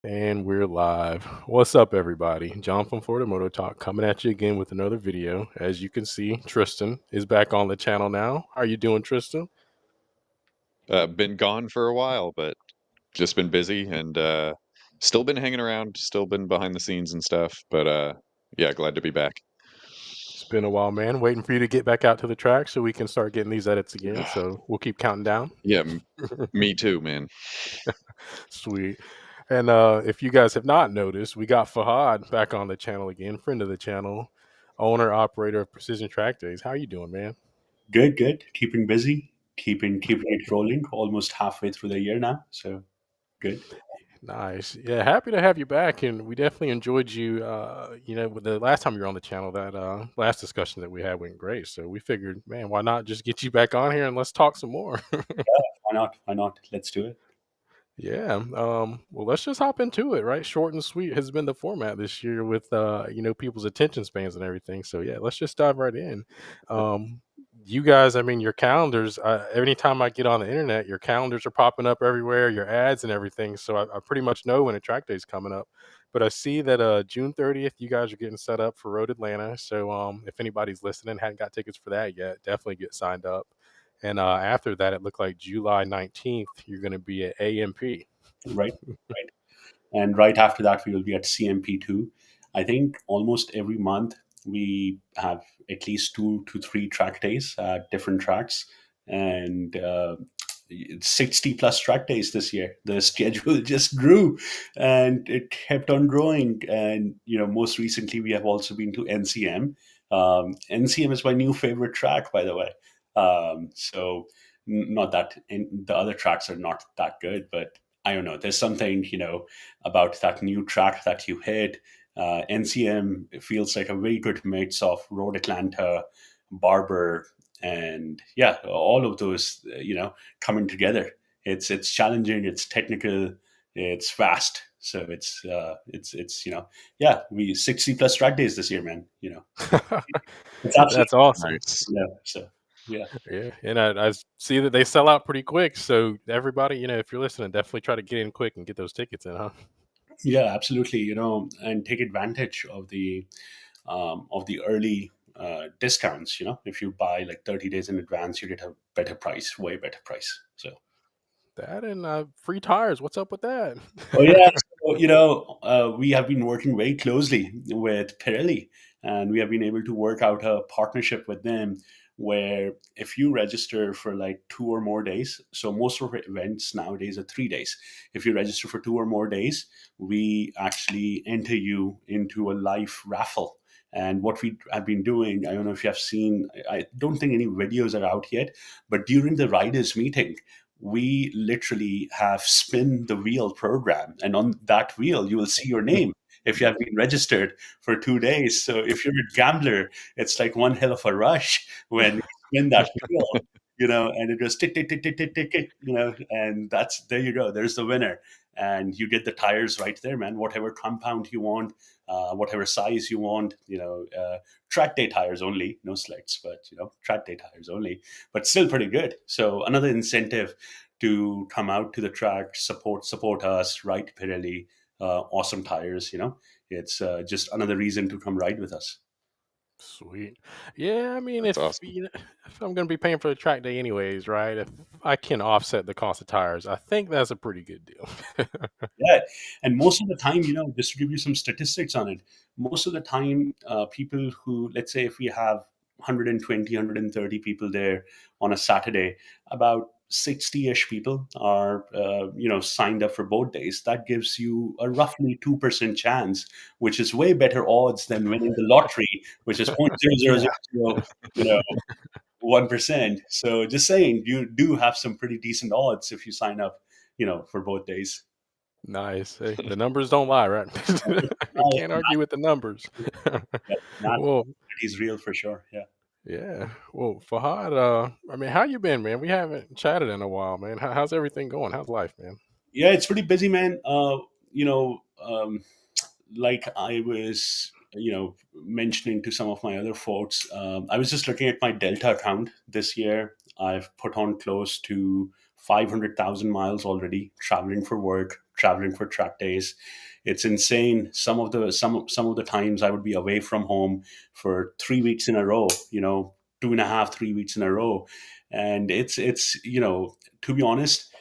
And we're live. What's up, everybody? John from Florida Moto Talk coming at you again with another video. As you can see, Tristan is back on the channel now. How are you doing, Tristan? Been gone for a while, but just been busy and still been hanging around, still been behind the scenes and stuff. But yeah, glad to be back. It's been a while, man. Waiting for you to get back out to the track so we can start getting these edits again. Ah, So we'll keep counting down. yeah, me too, man. Sweet. And if you guys have not noticed, we got Fahad back on the channel again, friend of the channel, owner operator of Precision Track Days. How you doing, man? Good, good. Keeping busy, keeping it rolling. Almost halfway through the year now, so good. Nice. Yeah, happy to have you back, and we definitely enjoyed you. With the last time you were on the channel, that last discussion that we had went great. So we figured, man, why not just get you back on here and let's talk some more. Why not? Why not? Let's do it. Yeah. Well, let's just hop into it, right? Short and sweet has been the format this year with people's attention spans and everything. So yeah, let's just dive right in. You guys, I mean, your calendars. Anytime I get on the internet, your calendars are popping up everywhere, your ads and everything. So I pretty much know when a track day is coming up. But I see that June 30th, you guys are getting set up for Road Atlanta. So if anybody's listening, hadn't got tickets for that yet, definitely get signed up. And after that, it looked like July 19th, you're going to be at AMP. Right, right. And right after that, we will be at CMP2. I think almost every month we have at least 2 to 3 track days at different tracks, and 60 plus track days this year. The schedule just grew, and it kept on growing. And most recently we have also been to NCM. NCM is my new favorite track, by the way. So not that the other tracks are not that good, but I don't know. There's something about that new track that you hit. NCM feels like a very good mix of Road Atlanta, Barber, and yeah, all of those coming together. It's challenging, it's technical, it's fast. So yeah, we 60 plus track days this year, man. It's absolutely That's awesome. Nice. so yeah. Yeah, and I see that they sell out pretty quick. So everybody, if you're listening, definitely try to get in quick and get those tickets in, huh? Yeah, absolutely. And take advantage of the early discounts. If you buy like 30 days in advance, you get a better price, way better price. So, That and free tires. What's up with that? oh yeah, so, we have been working very closely with Pirelli, and we have been able to work out a partnership with them where if you register for like 2 or more days, so most of our events nowadays are 3 days. If you register for 2 or more days, we actually enter you into a live raffle. And what we have been doing, I don't know if you have seen, I don't think any videos are out yet, but during the riders meeting, we literally have spin the wheel program, and on that wheel you will see your name if you have been registered for 2 days. So if you're a gambler, it's like one hell of a rush when you spin that wheel, and it goes tick tick tick tick tick tick tick, and that's there you go, there's the winner. And you get the tires right there, man, whatever compound you want, whatever size you want, track day tires only, no sleds, but track day tires only, but still pretty good. So another incentive to come out to the track, support us, ride Pirelli, awesome tires. It's just another reason to come ride with us. Sweet. Yeah, I mean, That's awesome. if I'm going to be paying for the track day anyways, right? If I can offset the cost of tires, I think that's a pretty good deal. Yeah, and most of the time, just to give you some statistics on it, most of the time, people who, let's say, if we have 120, 130 people there on a Saturday, about 60-ish people are, signed up for both days. That gives you a roughly 2% chance, which is way better odds than winning the lottery, which is point zero zero Yeah. zero zero, you know, 1%. So just saying, you do have some pretty decent odds if you sign up, for both days. Nice. Hey, the numbers don't lie, right? Can't argue with the numbers. Yeah, math Well, is real for sure. Yeah. yeah. Well, Fahad, I mean, how you been, man? We haven't chatted in a while, man. How's everything going? How's life, man? Yeah, it's pretty busy, man. Like I was, mentioning to some of my other folks, I was just looking at my Delta account this year. I've put on close to 500,000 miles already, traveling for work, traveling for track days. It's insane. Some of the times I would be away from home for 3 weeks in a row. 2.5, 3 weeks in a row, and it's to be honest,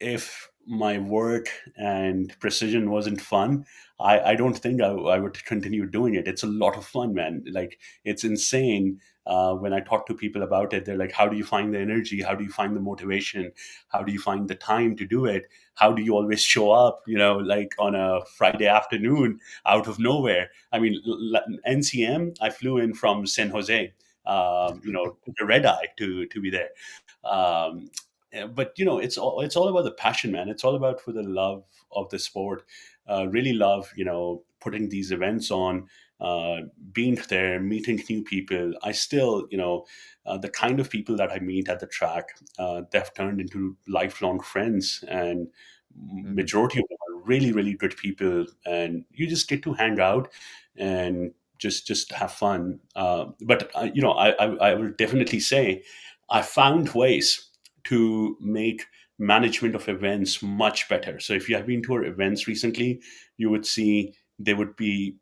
if my work and precision wasn't fun, I don't think I would continue doing it. It's a lot of fun, man. Like, it's insane. When I talk to people about it, they're like, how do you find the energy? How do you find the motivation? How do you find the time to do it? How do you always show up, like on a Friday afternoon out of nowhere? I mean, NCM, I flew in from San Jose, took a red eye to be there. Um, but it's all about the passion, man. It's all about for the love of the sport. Really love putting these events on, uh, being there, meeting new people. I still, the kind of people that I meet at the track, they've turned into lifelong friends, and Mhm. majority of them are really, really good people, and you just get to hang out and just have fun. But I will definitely say I found ways to make management of events much better. So if you have been to our events recently, you would see they would be,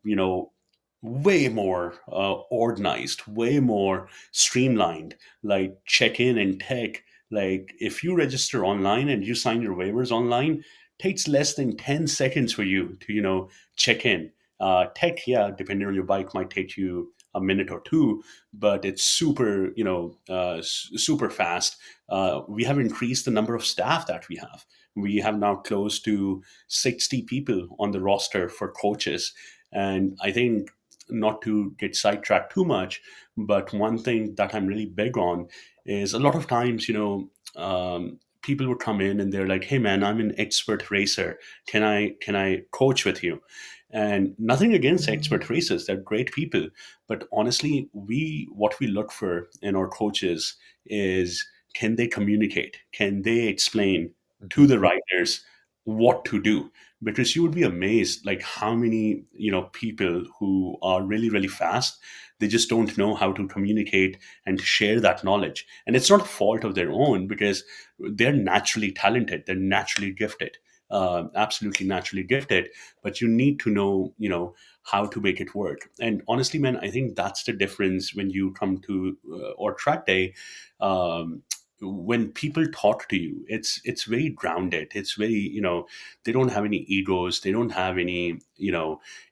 way more organized, way more streamlined, like check in and tech. Like, if you register online and you sign your waivers online, takes less than 10 seconds for you to, check in. Tech, yeah, depending on your bike, might take you a minute or two, but it's super, super fast. We have increased the number of staff that we have. We have now close to 60 people on the roster for coaches. And I think, not to get sidetracked too much, but one thing that I'm really big on is, a lot of times, people would come in and they're like, "Hey, man, I'm an expert racer. Can I coach with you?" And nothing against expert racers; they're great people. But honestly, what we look for in our coaches is, can they communicate? Can they explain to Mhm. the riders what to do? Because you would be amazed, like, how many people who are really, really fast, they just don't know how to communicate and share that knowledge. And it's not a fault of their own, because they're naturally talented, they're naturally gifted, absolutely naturally gifted. But you need to know, how to make it work. And honestly, man, I think that's the difference when you come to or track day. um, when people talk to you, it's very grounded. It's very, they don't have any egos, they don't have any,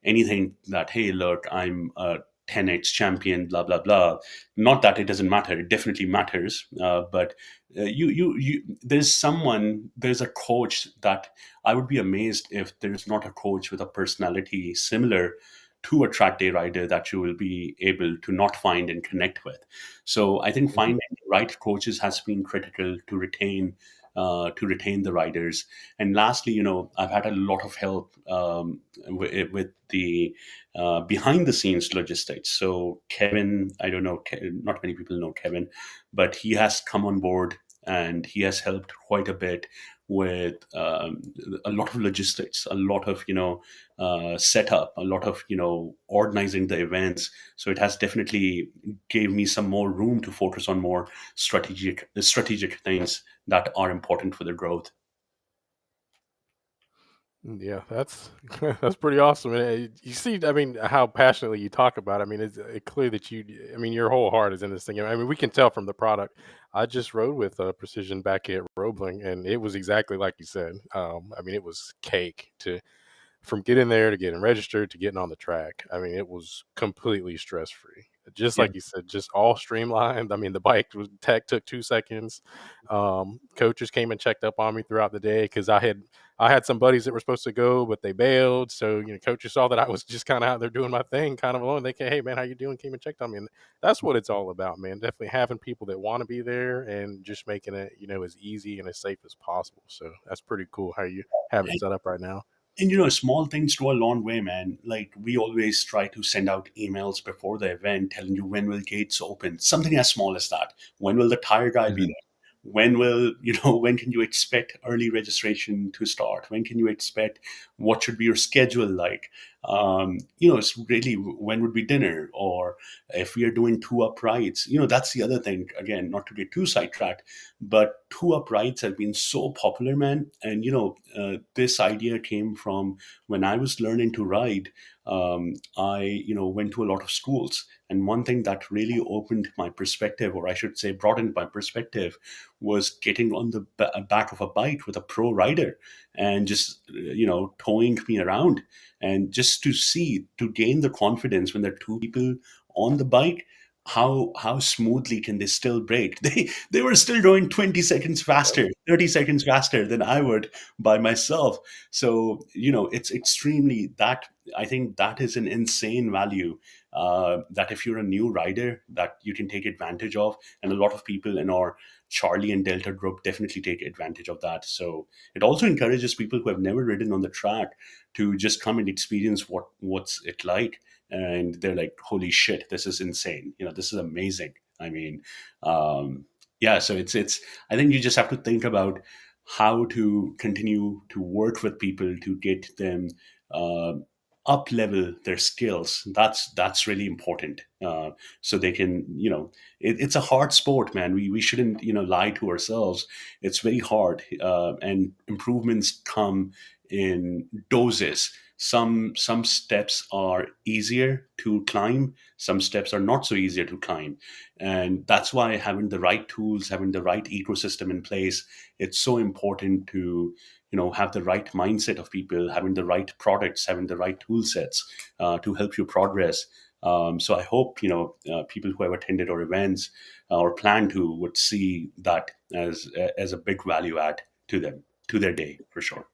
anything that, hey, look, I'm a 10x champion, blah blah blah. Not that it doesn't matter, it definitely matters. But there's a coach that, I would be amazed if there's not a coach with a personality similar to a track day rider that you will be able to not find and connect with. So I think Mhm. finding the right coaches has been critical to retain the riders. And lastly, I've had a lot of help, with the behind the scenes logistics. So Kevin, I don't know, not many people know Kevin, but he has come on board and he has helped quite a bit with a lot of logistics, a lot of setup, a lot of organizing the events. So it has definitely gave me some more room to focus on more strategic things that are important for the growth. Yeah, that's that's pretty awesome. And you see, I mean, how passionately you talk about it. I mean, it's clear that I mean, your whole heart is in this thing. I mean, we can tell from the product. I just rode with Precision back at Roebling, and it was exactly like you said. I mean, it was cake to from getting there to getting registered to getting on the track. I mean, it was completely stress free. Just Yeah. like you said, just all streamlined. I mean, the bike was tech took 2 seconds. Coaches came and checked up on me throughout the day because I had some buddies that were supposed to go, but they bailed. So coaches saw that I was just kind of out there doing my thing, kind of alone. They came, hey man, how you doing? Came and checked on me, and that's what it's all about, man. Definitely having people that want to be there and just making it as easy and as safe as possible. So that's pretty cool how you have it set up right now. And small things go a long way, man. Like, we always try to send out emails before the event telling you when will gates open. Something as small as that. When will the tire guy be Mhm. there? When will when can you expect early registration to start? When can you expect, what should be your schedule like? It's really when would be dinner, or if we are doing two uprights. That's the other thing. Again, not to get too sidetracked, but two uprights have been so popular, man. And this idea came from when I was learning to ride. I went to a lot of schools, and one thing that really opened my perspective, or I should say broadened my perspective, was getting on the back of a bike with a pro rider and just towing me around, and just to gain the confidence when there are two people on the bike, how smoothly can they still brake. They were still going 20 seconds faster, 30 seconds faster than I would by myself. So it's extremely that. I think that is an insane value, that if you're a new rider, that you can take advantage of, and a lot of people in our Charlie and Delta group definitely take advantage of that. So it also encourages people who have never ridden on the track to just come and experience what's it like, and they're like, holy shit, this is insane, this is amazing. I mean, yeah, so it's I think you just have to think about how to continue to work with people to get them uh, up level their skills. That's really important, so they can, it's a hard sport, man. We shouldn't lie to ourselves. It's very hard, and improvements come in doses. Some steps are easier to climb, some steps are not so easier to climb, and that's why having the right tools, having the right ecosystem in place, it's so important to have the right mindset of people, having the right products, having the right tool sets, to help you progress. So I hope people who have attended our events, or plan to, would see that as a big value add to them, to their day, for sure.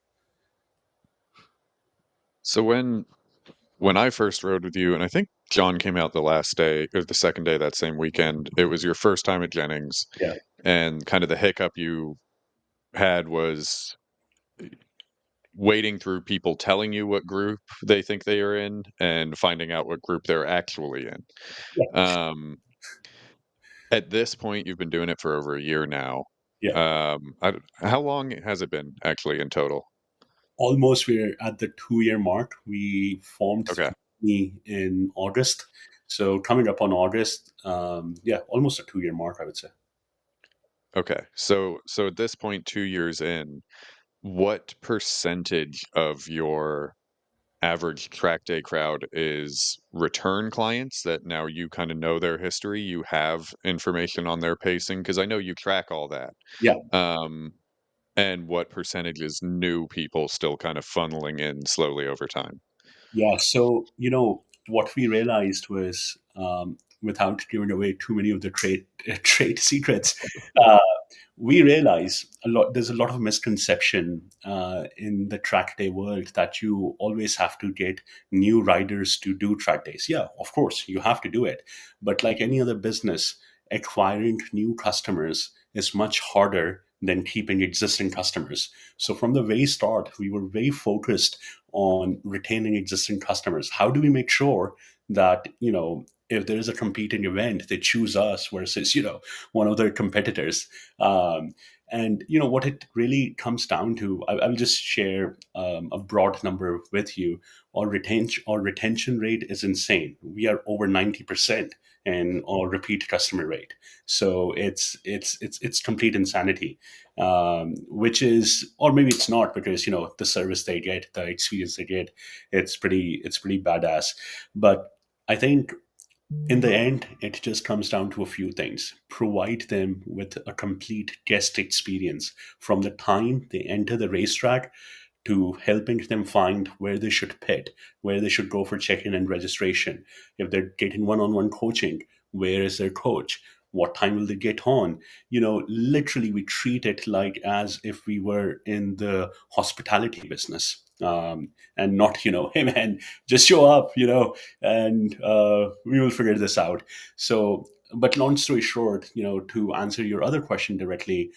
So when I first rode with you, and I think John came out the last day or the second day that same weekend, it was your first time at Jennings, Yeah. and kind of the hiccup you had was waiting through people telling you what group they think they are in and finding out what group they're actually in. Yeah. Um, at this point, you've been doing it for over a year now. Yeah. How long has it been actually in total? Almost, we're at the 2-year mark. We formed Okay. the company in August, so coming up on August, yeah, almost a 2-year mark, I would say. Okay. So at this point, 2 years in, what percentage of your average track day crowd is return clients that now you kind of know their history, you have information on their pacing? Because I know you track all that. Yeah. Um, and what percentage is new people still kind of funneling in slowly over time? Yeah. So, what we realized was, without giving away too many of the trade secrets, uh, we realize there's a lot of misconception in the track day world, that you always have to get new riders to do track days. Yeah, of course, you have to do it. But like any other business, acquiring new customers is much harder than keeping existing customers. So from the very start, we were very focused on retaining existing customers. How do we make sure that, if there is a competing event, they choose us versus, one of their competitors? Um, and what it really comes down to, I will just share a broad number with you. Our retention rate is insane. We are over 90%, and our repeat customer rate. So it's complete insanity, which is, or maybe it's not, because the service they get, the experience they get, it's pretty badass. But I think in the end, it just comes down to a few things. Provide them with a complete guest experience from the time they enter the racetrack, to helping them find where they should pit, where they should go for check-in and registration. If they're getting one-on-one coaching, where is their coach? What time will they get on? Literally, we treat it like as if we were in the hospitality business. And not, hey man, just show up, and we will figure this out. So, but long story short, to answer your other question directly,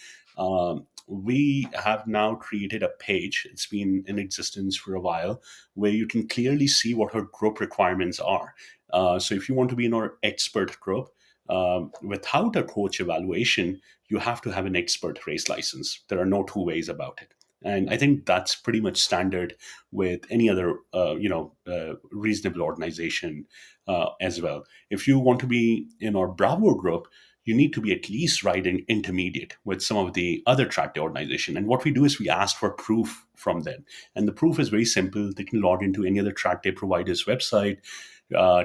we have now created a page. It's been in existence for a while, where you can clearly see what our group requirements are. So if you want to be in our expert group, without a coach evaluation, you have to have an expert race license. There are no two ways about it. And I think that's pretty much standard with any other reasonable organization as well. If you want to be in our Bravo group, you need to be at least riding intermediate with some of the other track day organization. And what we do is we ask for proof from them. And the proof is very simple. They can log into any other track day provider's website,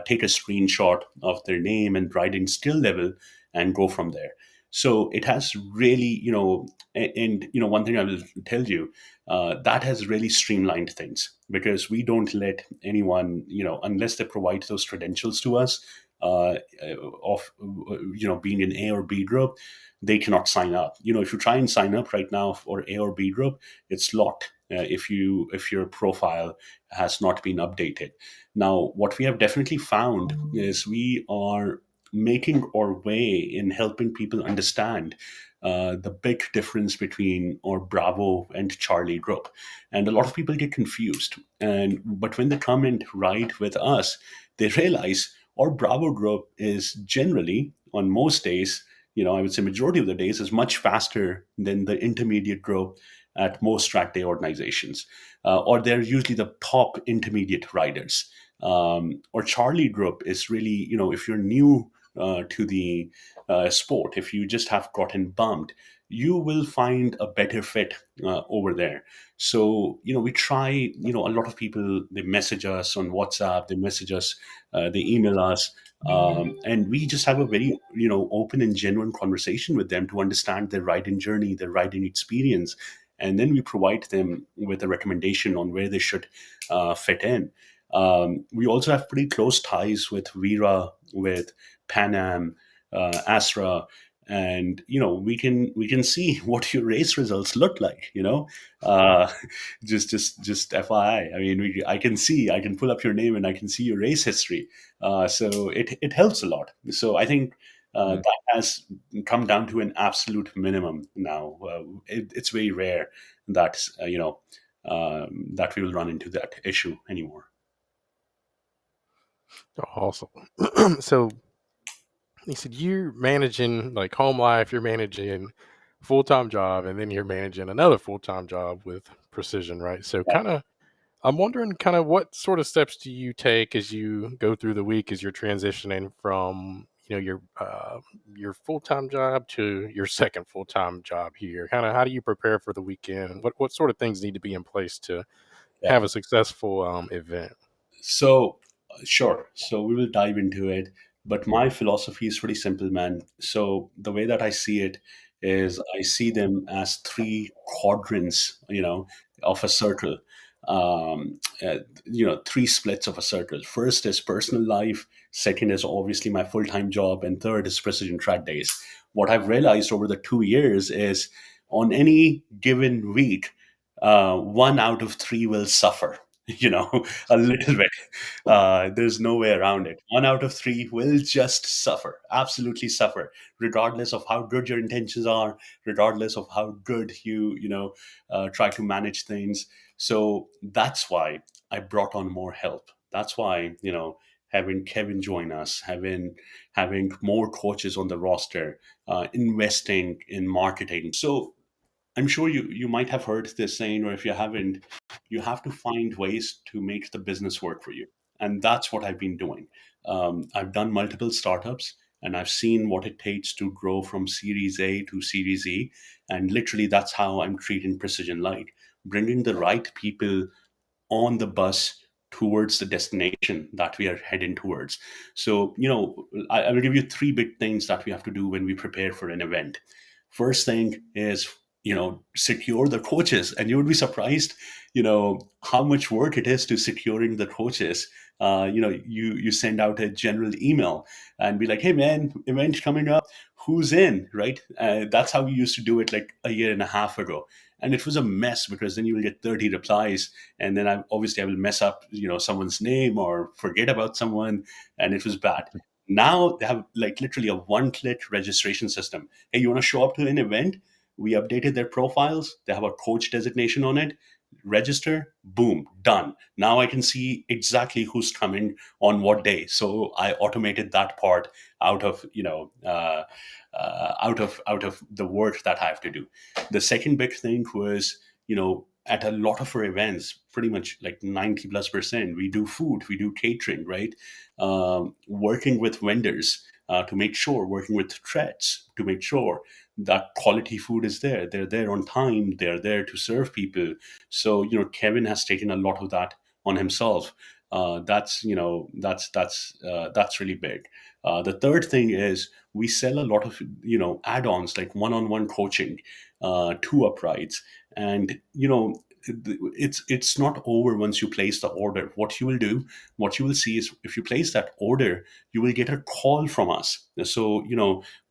take a screenshot of their name and riding skill level, and go from there. So it has really, and one thing I will tell you, that has really streamlined things, because we don't let anyone, unless they provide those credentials to us, of being in A or B group, they cannot sign up. If you try and sign up right now for A or B group, it's locked. If your profile has not been updated. Now, what we have definitely found is we are making our way in helping people understand the big difference between our Bravo and Charlie group. And a lot of people get confused. But when they come and ride with us, they realize our Bravo group is generally, on most days, I would say majority of the days, is much faster than the intermediate group at most track day organizations. Or they're usually the top intermediate riders. Or Charlie group is really, if you're new to the sport, if you just have gotten bumped, you will find a better fit over there. So, we try, a lot of people, they message us on WhatsApp, they message us, they email us. And we just have a very, open and genuine conversation with them to understand their riding journey, their riding experience. And then we provide them with a recommendation on where they should fit in. We also have pretty close ties with Vera, with Pan Am, Astra, and we can see what your race results look like. Uh, just FYI. I mean, I can pull up your name and I can see your race history. So it helps a lot. So I think Mm. that has come down to an absolute minimum now. It's very rare that that we will run into that issue anymore. Awesome. So you said you're managing like home life, you're managing full time job, and then you're managing another full time job with precision, right? So kind of I'm wondering kind of what sort of steps do you take as you go through the week as you're transitioning from your full time job to your second full time job here. Kind of how do you prepare for the weekend? What sort of things need to be in place to Yeah. have a successful event? So, sure. So we will dive into it. But my philosophy is pretty simple, man. So the way that I see it is I see them as three quadrants, of a circle. Three splits of a circle. First is personal life. Second is obviously my full time job. And third is precision track days. What I've realized over the 2 years is on any given week, one out of three will suffer. A little bit. There's no way around it. One out of three will just suffer, absolutely suffer, regardless of how good your intentions are, regardless of how good you try to manage things. So that's why I brought on more help. That's why having Kevin join us, having more coaches on the roster, investing in marketing. So I'm sure you might have heard this saying, or if you haven't, you have to find ways to make the business work for you, and that's what I've been doing. I've done multiple startups, and I've seen what it takes to grow from Series A to Series E, and literally that's how I'm treating Precision Light, bringing the right people on the bus towards the destination that we are heading towards. So, I will give you three big things that we have to do when we prepare for an event. First thing is, secure the coaches. And you would be surprised, how much work it is to securing the coaches. You send out a general email and be like, hey man, event coming up, who's in, right? That's how we used to do it like a year and a half ago. And it was a mess, because then you will get 30 replies, and then I will mess up someone's name or forget about someone, and it was bad. Now they have like literally a one-click registration system. Hey, you want to show up to an event? We updated their profiles, they have a coach designation on it. Register, boom, done. Now I can see exactly who's coming on what day, so I automated that part out of out of the work that I have to do. The second big thing was at a lot of our events, pretty much like 90 plus percent, we do food, we do catering, right? Working with vendors to make sure, working with threats to make sure that quality food is there. They're there on time. They're there to serve people. So, Kevin has taken a lot of that on himself. That's really big. The third thing is we sell a lot of add-ons like one-on-one coaching to uprights, and it's not over once you place the order. What you will see is if you place that order, you will get a call from us. So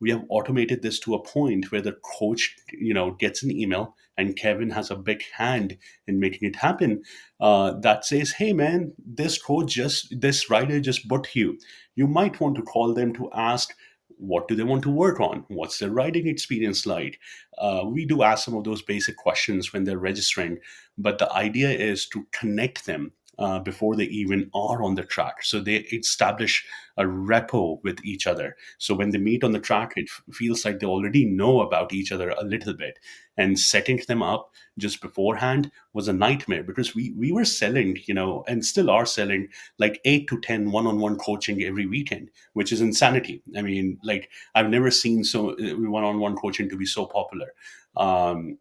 we have automated this to a point where the coach gets an email, and Kevin has a big hand in making it happen. That says, hey man, this rider just booked you. You might want to call them to ask, what do they want to work on? What's their riding experience like? We do ask some of those basic questions when they're registering, but the idea is to connect them before they even are on the track. So they establish a rapport with each other. So when they meet on the track, it feels like they already know about each other a little bit. And setting them up just beforehand was a nightmare, because we were selling, and still are selling, like 8 to 10 one-on-one coaching every weekend, which is insanity. I mean, like, I've never seen so one-on-one coaching to be so popular. Um,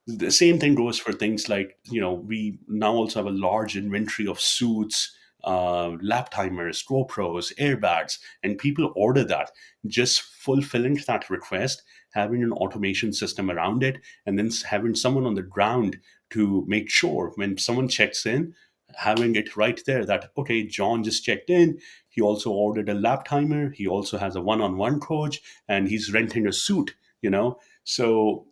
the same thing goes for things like, we now also have a large inventory of suits, lap timers, GoPros, airbags, and people order that. Just fulfilling that request, having an automation system around it, and then having someone on the ground to make sure when someone checks in, having it right there that, okay, John just checked in. He also ordered a lap timer. He also has a one-on-one coach, and he's renting a suit. So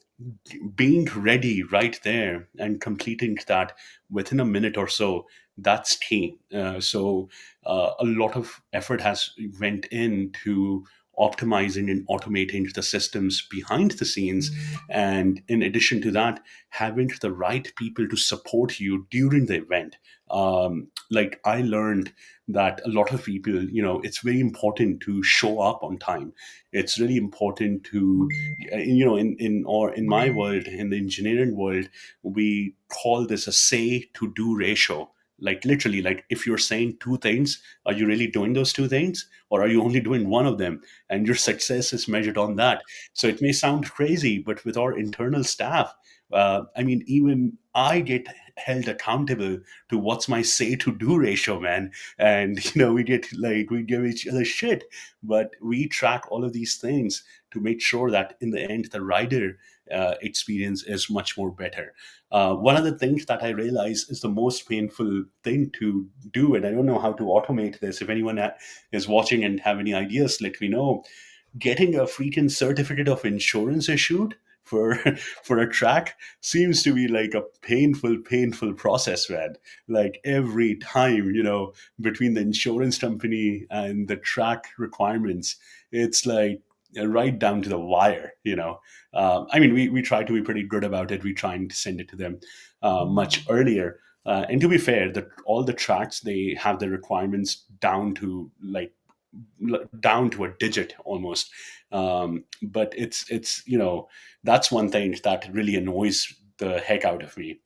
being ready right there and completing that within a minute or so, that's key. A lot of effort has went into optimizing and automating the systems behind the scenes, and in addition to that, having the right people to support you during the event. Like, I learned that a lot of people, it's very important to show up on time. It's really important to, in my world, in the engineering world, we call this a say to do ratio. Like, literally, like, if you're saying two things, are you really doing those two things, or are you only doing one of them? And your success is measured on that. So it may sound crazy, but with our internal staff, I mean, even I get held accountable to what's my say to do ratio, man. And we give each other shit, but we track all of these things to make sure that in the end the rider experience is much more better. One of the things that I realize is the most painful thing to do, and I don't know how to automate this. If anyone is watching and have any ideas, let me know. Getting a freaking certificate of insurance issued for for a track seems to be like a painful process, man. Like, every time, between the insurance company and the track requirements, it's like right down to the wire. I mean, we try to be pretty good about it. We try and send it to them much earlier. And to be fair, all the tracks, they have the requirements down to a digit almost. But it's that's one thing that really annoys the heck out of me,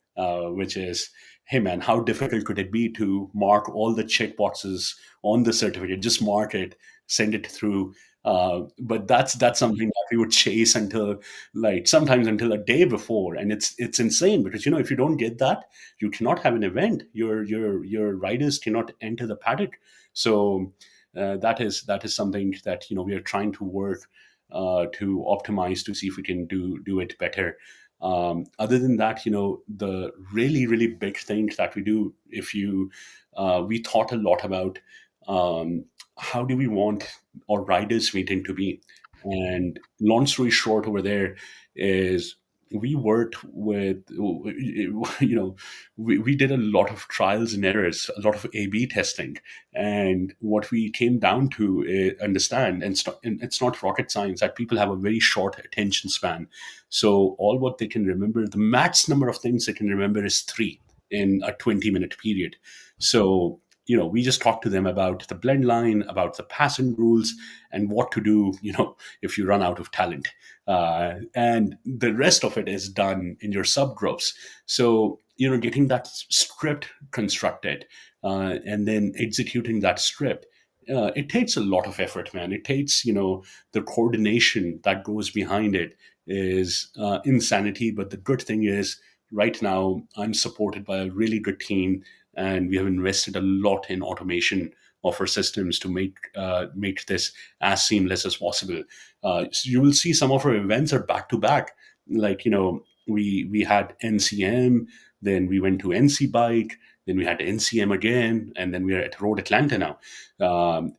which is, hey man, how difficult could it be to mark all the check boxes on the certificate? Just mark it, send it through. But that's something that we would chase until, like, sometimes until a day before, and it's insane, because if you don't get that, you cannot have an event. Your riders cannot enter the paddock. So that is something that we are trying to work to optimize, to see if we can do it better. Other than that, the really big thing that we do, if you we thought a lot about, um, how do we want our riders meeting to be. And long story short, over there is, we worked with, we did a lot of trials and errors, a lot of A/B testing. And what we came down to understand, and it's not rocket science, that people have a very short attention span. So all what they can remember, the max number of things they can remember is three in a 20-minute period. So we just talk to them about the blend line, about the passing rules, and what to do, if you run out of talent. And the rest of it is done in your subgroups. So, getting that script constructed, and then executing that script, it takes a lot of effort, man. It takes, the coordination that goes behind it is insanity. But the good thing is, right now, I'm supported by a really good team, and we have invested a lot in automation of our systems to make this as seamless as possible. So you will see some of our events are back to back. Like, we had NCM, then we went to NC Bike, then we had NCM again, and then we are at Road Atlanta now,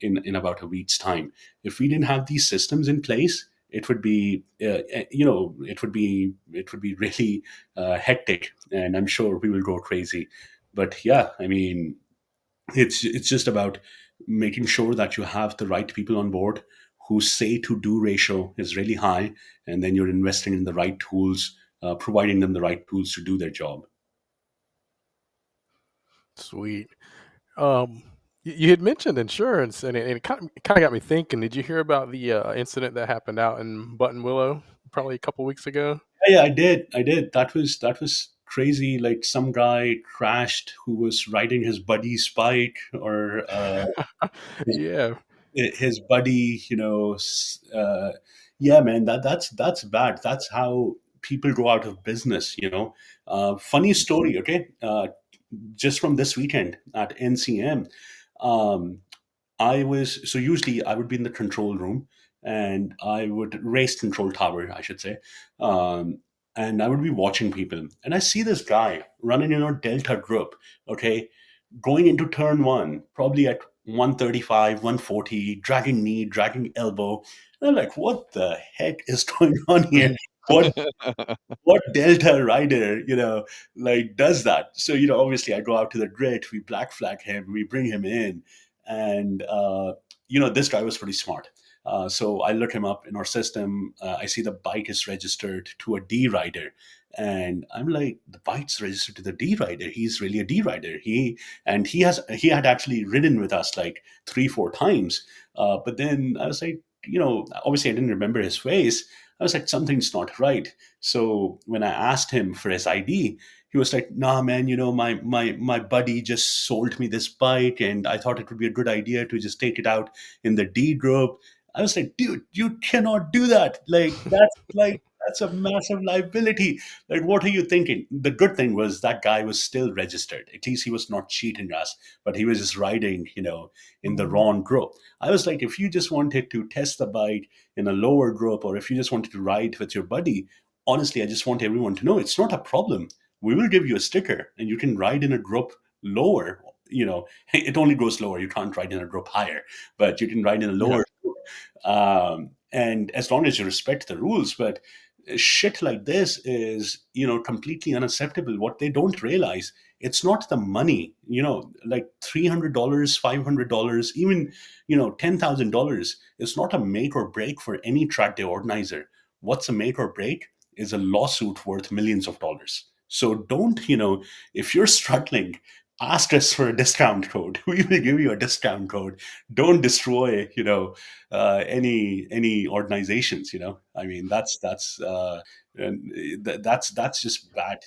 in about a week's time. If we didn't have these systems in place, it would be, it would be really hectic, and I'm sure we will go crazy. But yeah, I mean, it's just about making sure that you have the right people on board whose say to do ratio is really high, and then you're investing in the right tools, providing them the right tools to do their job. Sweet. You had mentioned insurance, and it kind of got me thinking. Did you hear about the incident that happened out in Button Willow probably a couple weeks ago? Yeah, I did. That was crazy. Like, some guy crashed who was riding his buddy's bike, or Yeah. his buddy, yeah, man, that's bad. That's how people go out of business. Funny story, okay? Just from this weekend at NCM. um, so usually I would be in the control room, and I would race control tower, I should say. Um, and I would be watching people, and I see this guy running in our Delta group, okay, going into turn one, probably at 135, 140, dragging knee, dragging elbow. And I'm like, what the heck is going on here? What what Delta rider, like, does that? So, obviously I go out to the grid, we black flag him, we bring him in, and this guy was pretty smart. So I look him up in our system. I see the bike is registered to a D rider, and I'm like, the bike's registered to the D rider. He's really a D rider. He had actually ridden with us like 3 4 times. But then I was like, obviously I didn't remember his face. I was like, something's not right. So when I asked him for his ID, he was like, "Nah, man, my buddy just sold me this bike, and I thought it would be a good idea to just take it out in the D group." I was like, "Dude, you cannot do that. That's a massive liability. Like, what are you thinking?" The good thing was that guy was still registered. At least he was not cheating us, but he was just riding, in the wrong group. I was like, if you just wanted to test the bike in a lower group, or if you just wanted to ride with your buddy, honestly, I just want everyone to know it's not a problem. We will give you a sticker, and you can ride in a group lower. It only goes lower. You can't ride in a group higher, but you can ride in a Yeah. lower group. And as long as you respect the rules. But shit like this is, completely unacceptable. What they don't realize, it's not the money, like $300, $500, even, $10,000. It's not a make or break for any track day organizer. What's a make or break is a lawsuit worth millions of dollars. So don't, if you're struggling, ask us for a discount code. We will give you a discount code. Don't destroy, any organizations. I mean, that's just bad.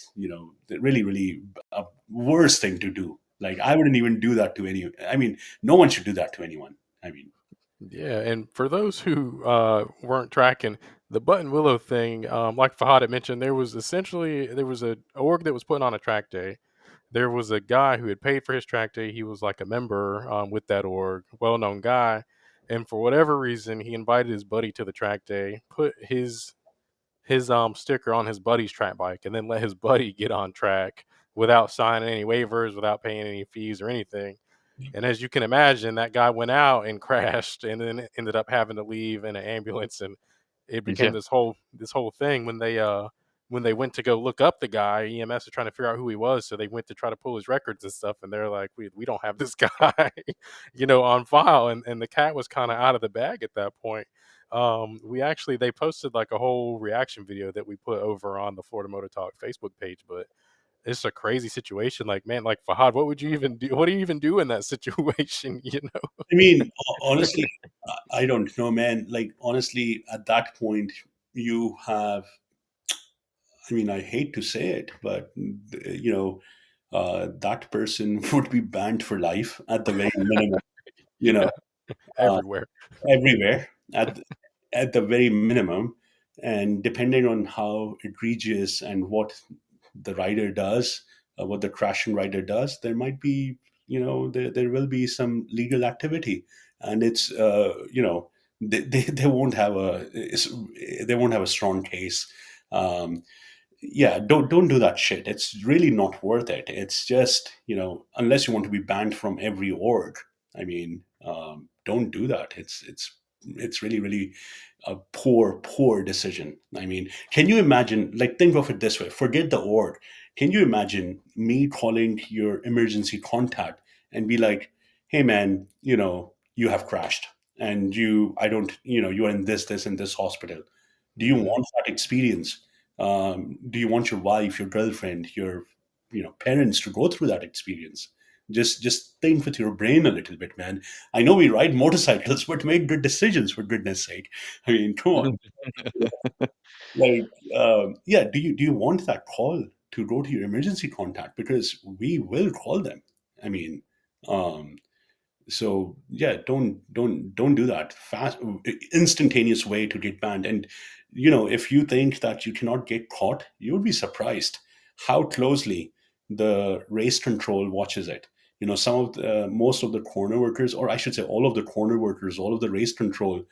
Really, really a worst thing to do. Like, I wouldn't even do that to any. I mean, no one should do that to anyone. I mean, Yeah, and for those who weren't tracking the Button Willow thing, like Fahad had mentioned, there was a org that was putting on a track day. There was a guy who had paid for his track day. He was like a member with that org, well known guy, and for whatever reason, he invited his buddy to the track day, put his sticker on his buddy's track bike, and then let his buddy get on track without signing any waivers, without paying any fees or anything. And as you can imagine, that guy went out and crashed, and then ended up having to leave in an ambulance, and it became Yeah. this whole thing when they went to go look up the guy. EMS was trying to figure out who he was, so they went to try to pull his records and stuff, and they're like, we don't have this guy, on file, and the cat was kind of out of the bag at that point. We actually They posted like a whole reaction video that we put over on the Florida Motor Talk Facebook page, but it's a crazy situation. Like, man, like Fahad, what would you even do? What do you even do in that situation? You know? I mean, honestly, I don't know, man. Like, honestly, at that point, you have, I mean, I hate to say it, but, that person would be banned for life at the very minimum, you know, Yeah, uh, everywhere. everywhere at the very minimum. And depending on how egregious and what the rider does, what the crashing rider does, there might be, there will be some legal activity. And it's, they won't have they won't have a strong case. Um, yeah, don't do that shit. It's really not worth it. It's just, unless you want to be banned from every org. I mean, don't do that. It's really, really a poor decision. I mean, can you imagine, like, think of it this way, forget the org. Can you imagine me calling your emergency contact and be like, hey man, you have crashed, and I don't, you are in this and this hospital. Do you Mhm. want that experience? Do you want your wife, your girlfriend, your parents to go through that experience? Just think with your brain a little bit, man. I know we ride motorcycles, but make good decisions, for goodness sake. I mean, come on. Like, yeah, do you want that call to go to your emergency contact? Because we will call them. I mean, um, so yeah, don't do that. Fast, instantaneous way to get banned. And if you think that you cannot get caught, you would be surprised how closely the race control watches it. Most of the corner workers, or I should say all of the corner workers, all of the race control,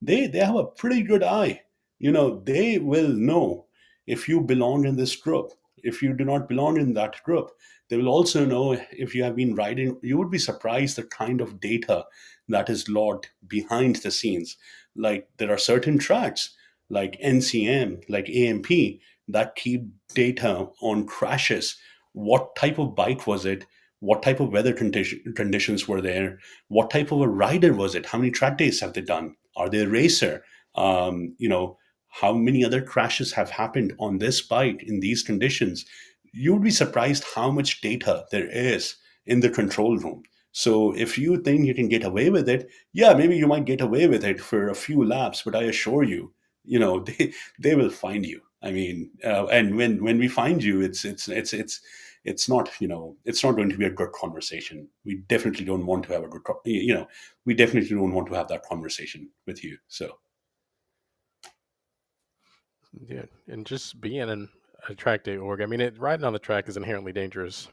they have a pretty good eye. They will know if you belong in this group, if you do not belong in that group. They will also know if you have been riding. You would be surprised the kind of data that is logged behind the scenes. Like, there are certain tracks like NCM, like AMP, that keep data on crashes. What type of bike was it? What type of weather conditions were there? What type of a rider was it? How many track days have they done? Are they a racer? How many other crashes have happened on this bike in these conditions? You would be surprised how much data there is in the control room. So if you think you can get away with it, yeah, maybe you might get away with it for a few laps, but I assure you, they will find you. I mean, and when we find you, it's not, it's not going to be a good conversation. We definitely don't want to have a good, we definitely don't want to have that conversation with you. So Yeah, and just being in a track day org, I mean, riding on the track is inherently dangerous,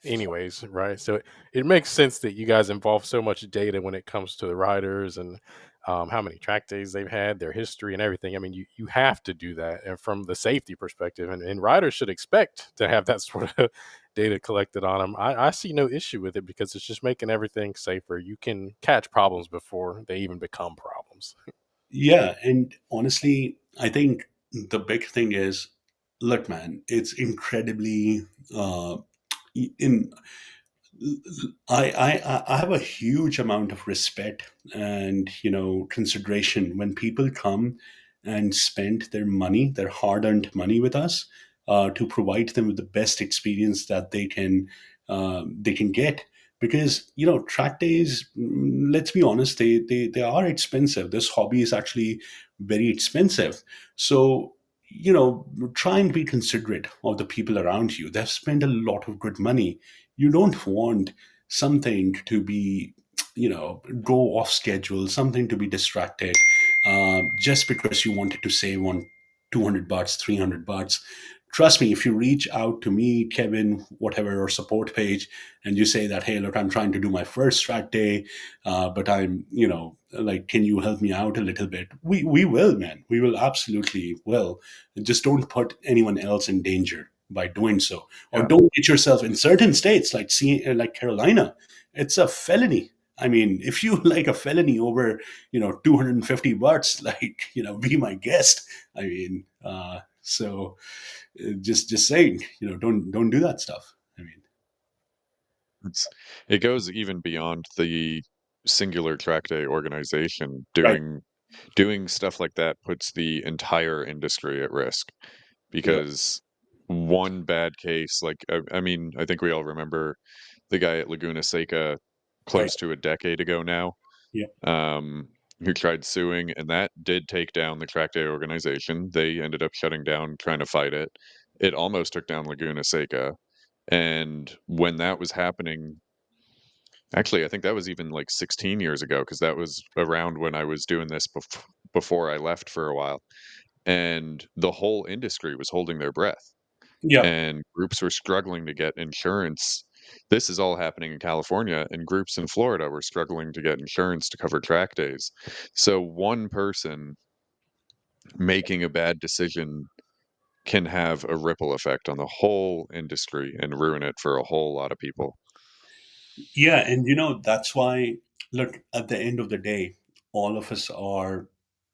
anyways, right? So it makes sense that you guys involve so much data when it comes to the riders and how many track days they've had, their history, and everything. I mean, you have to do that, and from the safety perspective, and riders should expect to have that sort of data collected on them. I see no issue with it because it's just making everything safer. You can catch problems before they even become problems. yeah, and honestly, I think the big thing is, look, man, it's incredibly uh, in I have a huge amount of respect and consideration when people come and spend their money, their hard-earned money with us, to provide them with the best experience that they can get. Because track days, let's be honest, they are expensive. This hobby is actually very expensive. So try and be considerate of the people around you. They've spent a lot of good money. You don't want something to be go off schedule, something to be distracted, just because you wanted to save on 200 bucks, 300 bucks. Trust me, if you reach out to me, Kevin, whatever, or support page, and you say that, hey, look, I'm trying to do my first track day, but I'm, like, can you help me out a little bit? We will, man. We will, absolutely will. Just don't put anyone else in danger by doing so, or Yeah. don't get yourself in certain states like like Carolina. It's a felony. I mean, if you like a felony over 250 bucks, like, be my guest. I mean, just saying, don't do that stuff. I mean, It's it goes even beyond the singular track day organization. right. Doing stuff like that puts the entire industry at risk Right. because one bad case, like, I mean, I think we all remember the guy at Laguna Seca Right. close to a decade ago now, Yeah. um, who tried suing, and that did take down the Trackday organization. They ended up shutting down, trying to fight it. It almost took down Laguna Seca, and when that was happening, actually, I think that was even like 16 years ago, because that was around when I was doing this before I left for a while, and the whole industry was holding their breath, Yeah. and groups were struggling to get insurance. This is all happening in California, and groups in Florida were struggling to get insurance to cover track days. So one person making a bad decision can have a ripple effect on the whole industry and ruin it for a whole lot of people. Yeah, and that's why, look, at the end of the day, all of us are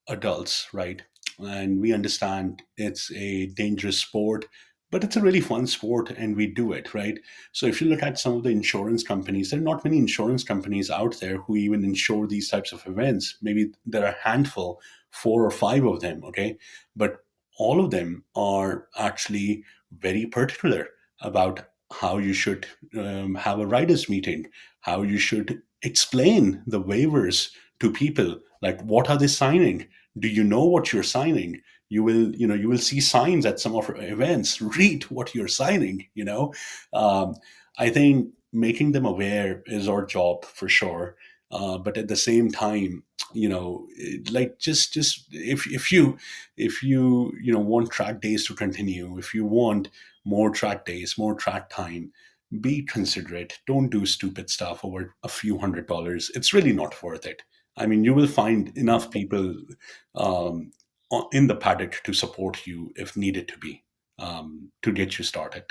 adults, right? And we understand it's a dangerous sport, but it's a really fun sport and we do it, right? So if you look at some of the insurance companies, there are not many insurance companies out there who even insure these types of events. Maybe there are a handful, four or five of them, okay? But all of them are actually very particular about how you should have a writers meeting, how you should explain the waivers to people, like what are they signing, do you know what you're signing? You will see signs at some of our events, read what you're signing. um, I think making them aware is our job for sure. But at the same time, like, just if you want track days to continue, if you want more track days, more track time, be considerate. Don't do stupid stuff over a few $100s. It's really not worth it. I mean, you will find enough people um, in the paddock to support you if needed to be, to get you started.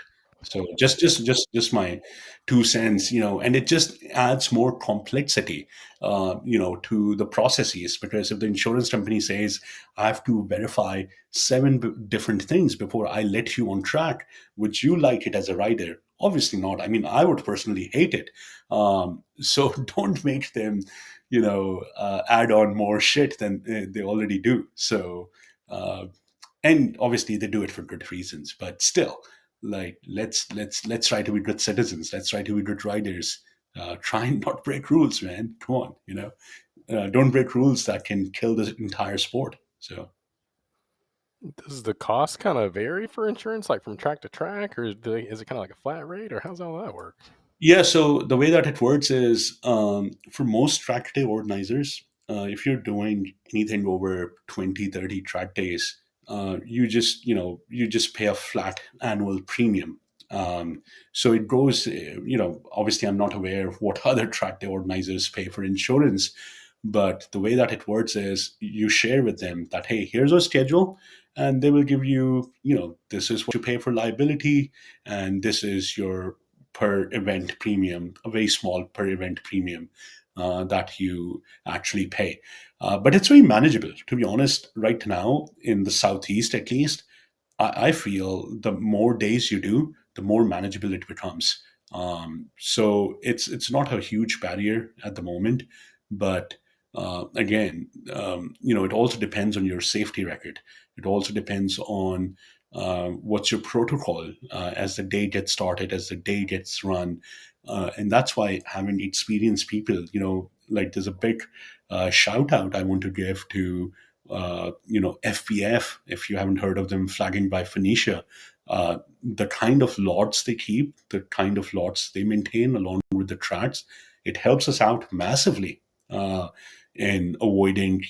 So just my 2 cents, and it just adds more complexity, to the processes, because if the insurance company says I have to verify seven different things before I let you on track, would you like it as a rider? Obviously not. I mean, I would personally hate it. So don't make them, add on more shit than they already do. So, uh, and obviously they do it for good reasons, but still, like, let's try to be good citizens. Let's try to be good riders. Try and not break rules, man. Come on, don't break rules that can kill the entire sport. So. Does the cost kind of vary for insurance, like from track to track, or is it kind of like a flat rate, or how's all that work? Yeah, so the way that it works is, for most track day organizers, if you're doing anything over 20, 30 track days, you just pay a flat annual premium. So it goes, obviously I'm not aware of what other track day organizers pay for insurance, but the way that it works is you share with them that, hey, here's our schedule, and they will give you, this is what you pay for liability, and this is your per event premium, a very small per event premium that you actually pay. But it's very manageable, to be honest. Right now, in the Southeast at least, I feel the more days you do, the more manageable it becomes. So it's not a huge barrier at the moment, but again, it also depends on your safety record. It also depends on what's your protocol as the day gets started, as the day gets run, and that's why having experienced people, like, there's a big shout out I want to give to FPF, if you haven't heard of them, Flagging by Phoenicia. The kind of lots they keep, the kind of lots they maintain along with the tracks, it helps us out massively uh, in avoiding,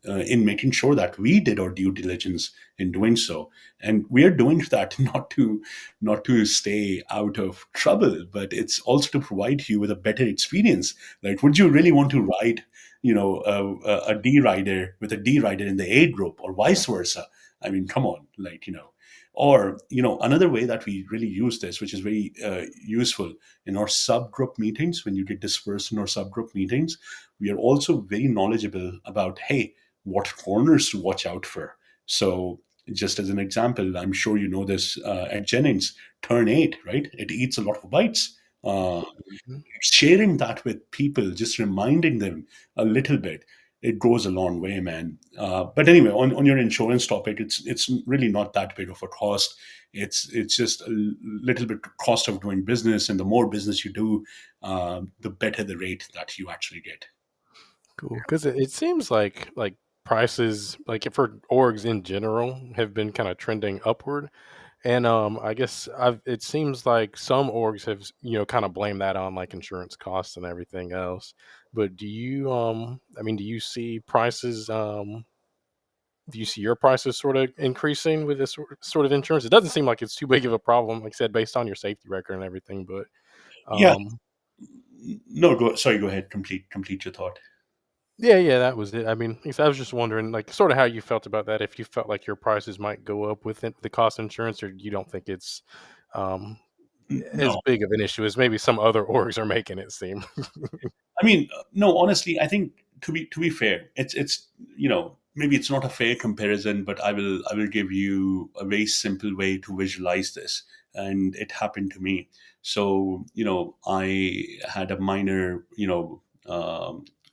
in making sure that we did our due diligence in doing so. And we are doing that not to stay out of trouble, but it's also to provide you with a better experience. Like, would you really want to ride, a D rider with a D rider in the A group, or vice versa? I mean, come on, like, or, another way that we really use this, which is very useful in our subgroup meetings, when you get dispersed in our subgroup meetings, we are also very knowledgeable about, hey, what corners to watch out for. So, just as an example, I'm sure you know this, at Jennings, turn 8, right? It eats a lot of bites. Uh, Mhm. Sharing that with people, just reminding them a little bit, it goes a long way, man. But anyway, on your insurance topic, it's really not that big of a cost. It's just a little bit cost of doing business, and the more business you do, the better the rate that you actually get. Cool, because it seems like prices, like for orgs in general, have been kind of trending upward. And I guess it seems like some orgs have kind of blamed that on like insurance costs and everything else. But I mean, do you see your prices sort of increasing with this sort of insurance? It doesn't seem like it's too big of a problem, like I said, based on your safety record and everything. But Yeah, um, no, sorry, go ahead, complete your thought. yeah, yeah, that was it. I mean, I was just wondering, like, sort of how you felt about that. If you felt like your prices might go up with the cost of insurance, or you don't think it's um, as No, big of an issue as maybe some other orgs are making it seem. I mean, no. Honestly, I think to be fair, it's maybe it's not a fair comparison, but I will give you a very simple way to visualize this, and it happened to me. So I had a minor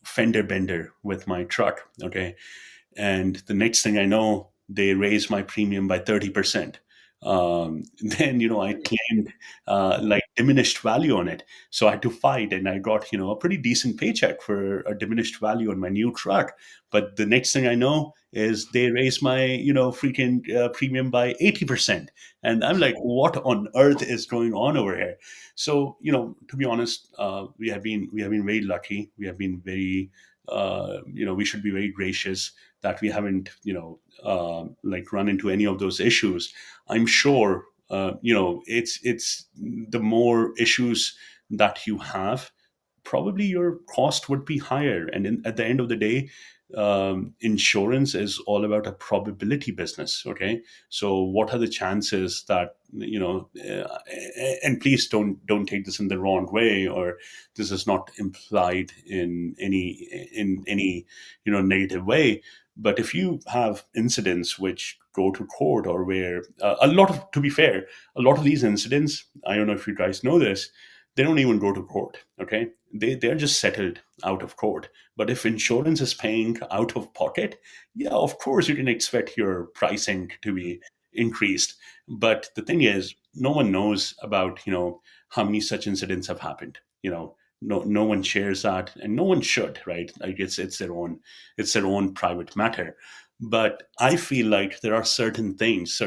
fender bender with my truck. Okay, and the next thing I know, they raised my premium by 30%. Then I claimed like diminished value on it, so I had to fight, and I got a pretty decent paycheck for a diminished value on my new truck. But the next thing I know is they raised my freaking premium by 80%, and I'm like, what on earth is going on over here? So to be honest, we have been very lucky. We have been very we should be very gracious that we haven't like run into any of those issues. I'm sure it's the more issues that you have, probably your cost would be higher. And at the end of the day, insurance is all about a probability business. Okay, so what are the chances that and please don't take this in the wrong way, or this is not implied in any negative way. But if you have incidents which go to court, or where a lot of to be fair, a lot of these incidents, I don't know if you guys know this, they don't even go to court. Okay, they're just settled out of court. But if insurance is paying out of pocket, yeah, of course you can expect your pricing to be increased. But the thing is, no one knows about how many such incidents have happened. No one shares that, and no one should, right? Like it's their own private matter. But I feel like there are certain things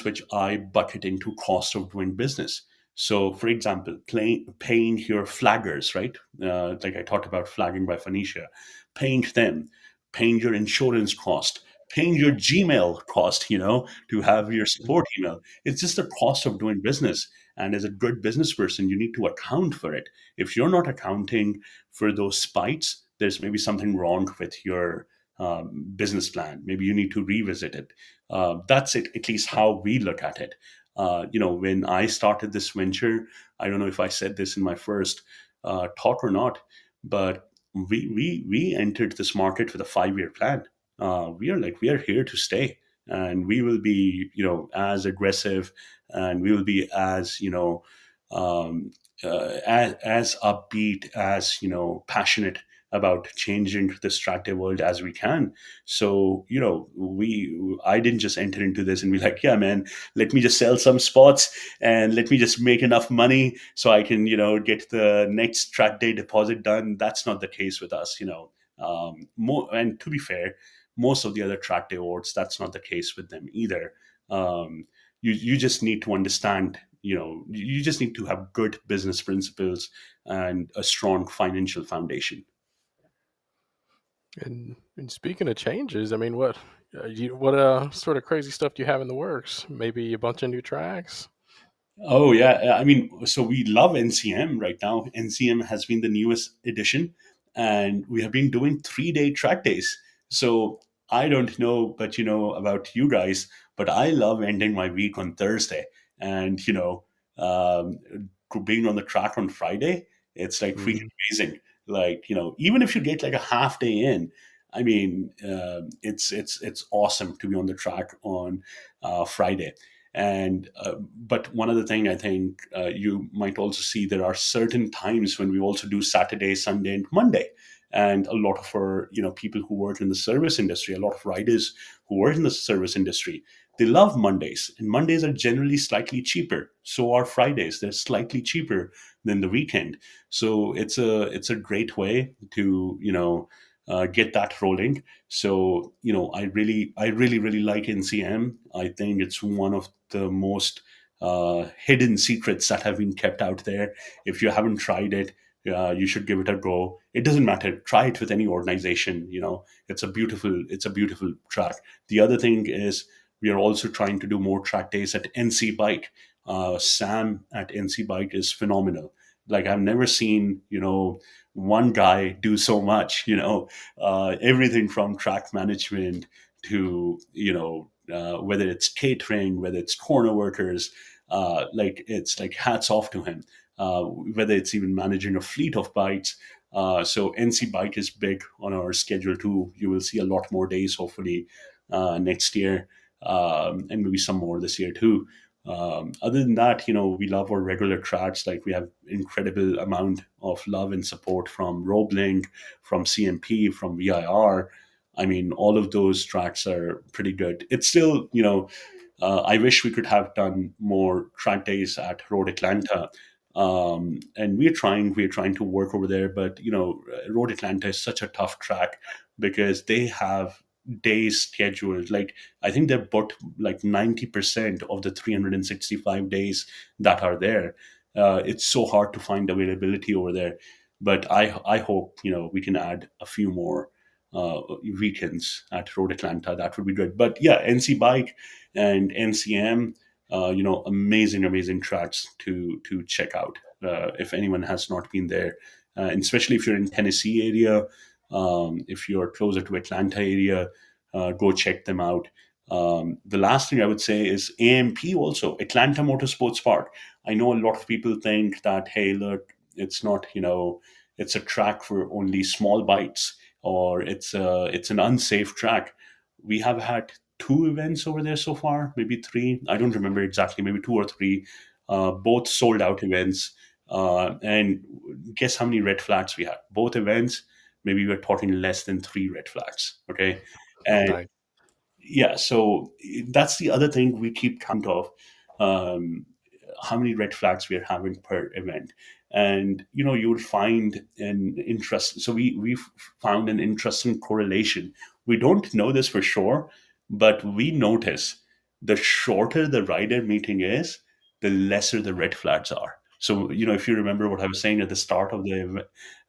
which I bucket into cost of doing business. So, for example, paying your flaggers, right? Like I talked about flagging by Phoenicia, paying them, paying your insurance cost, paying your Gmail cost, to have your support email. It's just the cost of doing business. And as a good business person, you need to account for it. If you're not accounting for those spikes, there's maybe something wrong with your business plan. Maybe you need to revisit it. That's it, at least how we look at it. When I started this venture, I don't know if I said this in my first talk or not, but we entered this market with a 5-year plan. We are here to stay, and we will be as aggressive, and we will be as as upbeat, as passionate about changing the Trackday world as we can. So I didn't just enter into this and be like, yeah, man, let me just sell some spots and let me just make enough money so I can get the next Trackday deposit done. That's not the case with us. And to be fair, most of the other Trackday awards, that's not the case with them either. Um, you just need to understand, you just need to have good business principles and a strong financial foundation. And speaking of changes, I mean, what sort of crazy stuff do you have in the works? Maybe a bunch of new tracks. Oh yeah, I mean, so we love NCM right now. NCM has been the newest edition, and we have been doing 3-day track days. So I don't know, but about you guys, but I love ending my week on Thursday, and um, being on the track on Friday. It's like freaking Mhm. amazing. Like even if you get like a half day in, I mean, it's awesome to be on the track on Friday. And but one other thing I think you might also see, there are certain times when we also do Saturday, Sunday, and Monday. And a lot of our, people who work in the service industry, a lot of riders who work in the service industry, they love Mondays, and Mondays are generally slightly cheaper. So are Fridays. They're slightly cheaper than the weekend. So it's a great way to, get that rolling. So, I really like NCM. I think it's one of the most hidden secrets that have been kept out there. If you haven't tried it, you should give it a go. It doesn't matter. Try it with any organization. It's a beautiful track. The other thing is we are also trying to do more track days at NC Bike. Sam at NC Bike is phenomenal. Like, I've never seen, one guy do so much. Everything from track management to, whether it's catering, whether it's corner workers, like, it's like hats off to him. Whether it's even managing a fleet of bikes. So NC Bike is big on our schedule too. You will see a lot more days, hopefully, next year, and maybe some more this year too. Other than that, we love our regular tracks. Like, we have incredible amount of love and support from Roebling, from CMP, from VIR. I mean, all of those tracks are pretty good. It's still, I wish we could have done more track days at Road Atlanta. And we're trying to work over there, but Road Atlanta is such a tough track because they have days scheduled. Like, I think they're booked like 90% of the 365 days that are there. It's so hard to find availability over there. But I hope, we can add a few more weekends at Road Atlanta. That would be good. But yeah, NC Bike and NCM, amazing, amazing tracks to check out if anyone has not been there, and especially if you're in Tennessee area, if you're closer to Atlanta area, go check them out. The last thing I would say is AMP, also Atlanta Motorsports Park. I know a lot of people think that, hey, look, it's not, it's a track for only small bikes, or it's an unsafe track. We have had two events over there so far, maybe three. I don't remember exactly, maybe two or three, both sold out events. And guess how many red flags we had? Both events, maybe we're talking less than three red flags. Okay. And Nice. yeah, so that's the other thing we keep count of, um, how many red flags we are having per event. And you would find an interest. So we've found an interesting correlation. We don't know this for sure, but we notice the shorter the rider meeting is, the lesser the red flags are. So if you remember what I was saying at the start of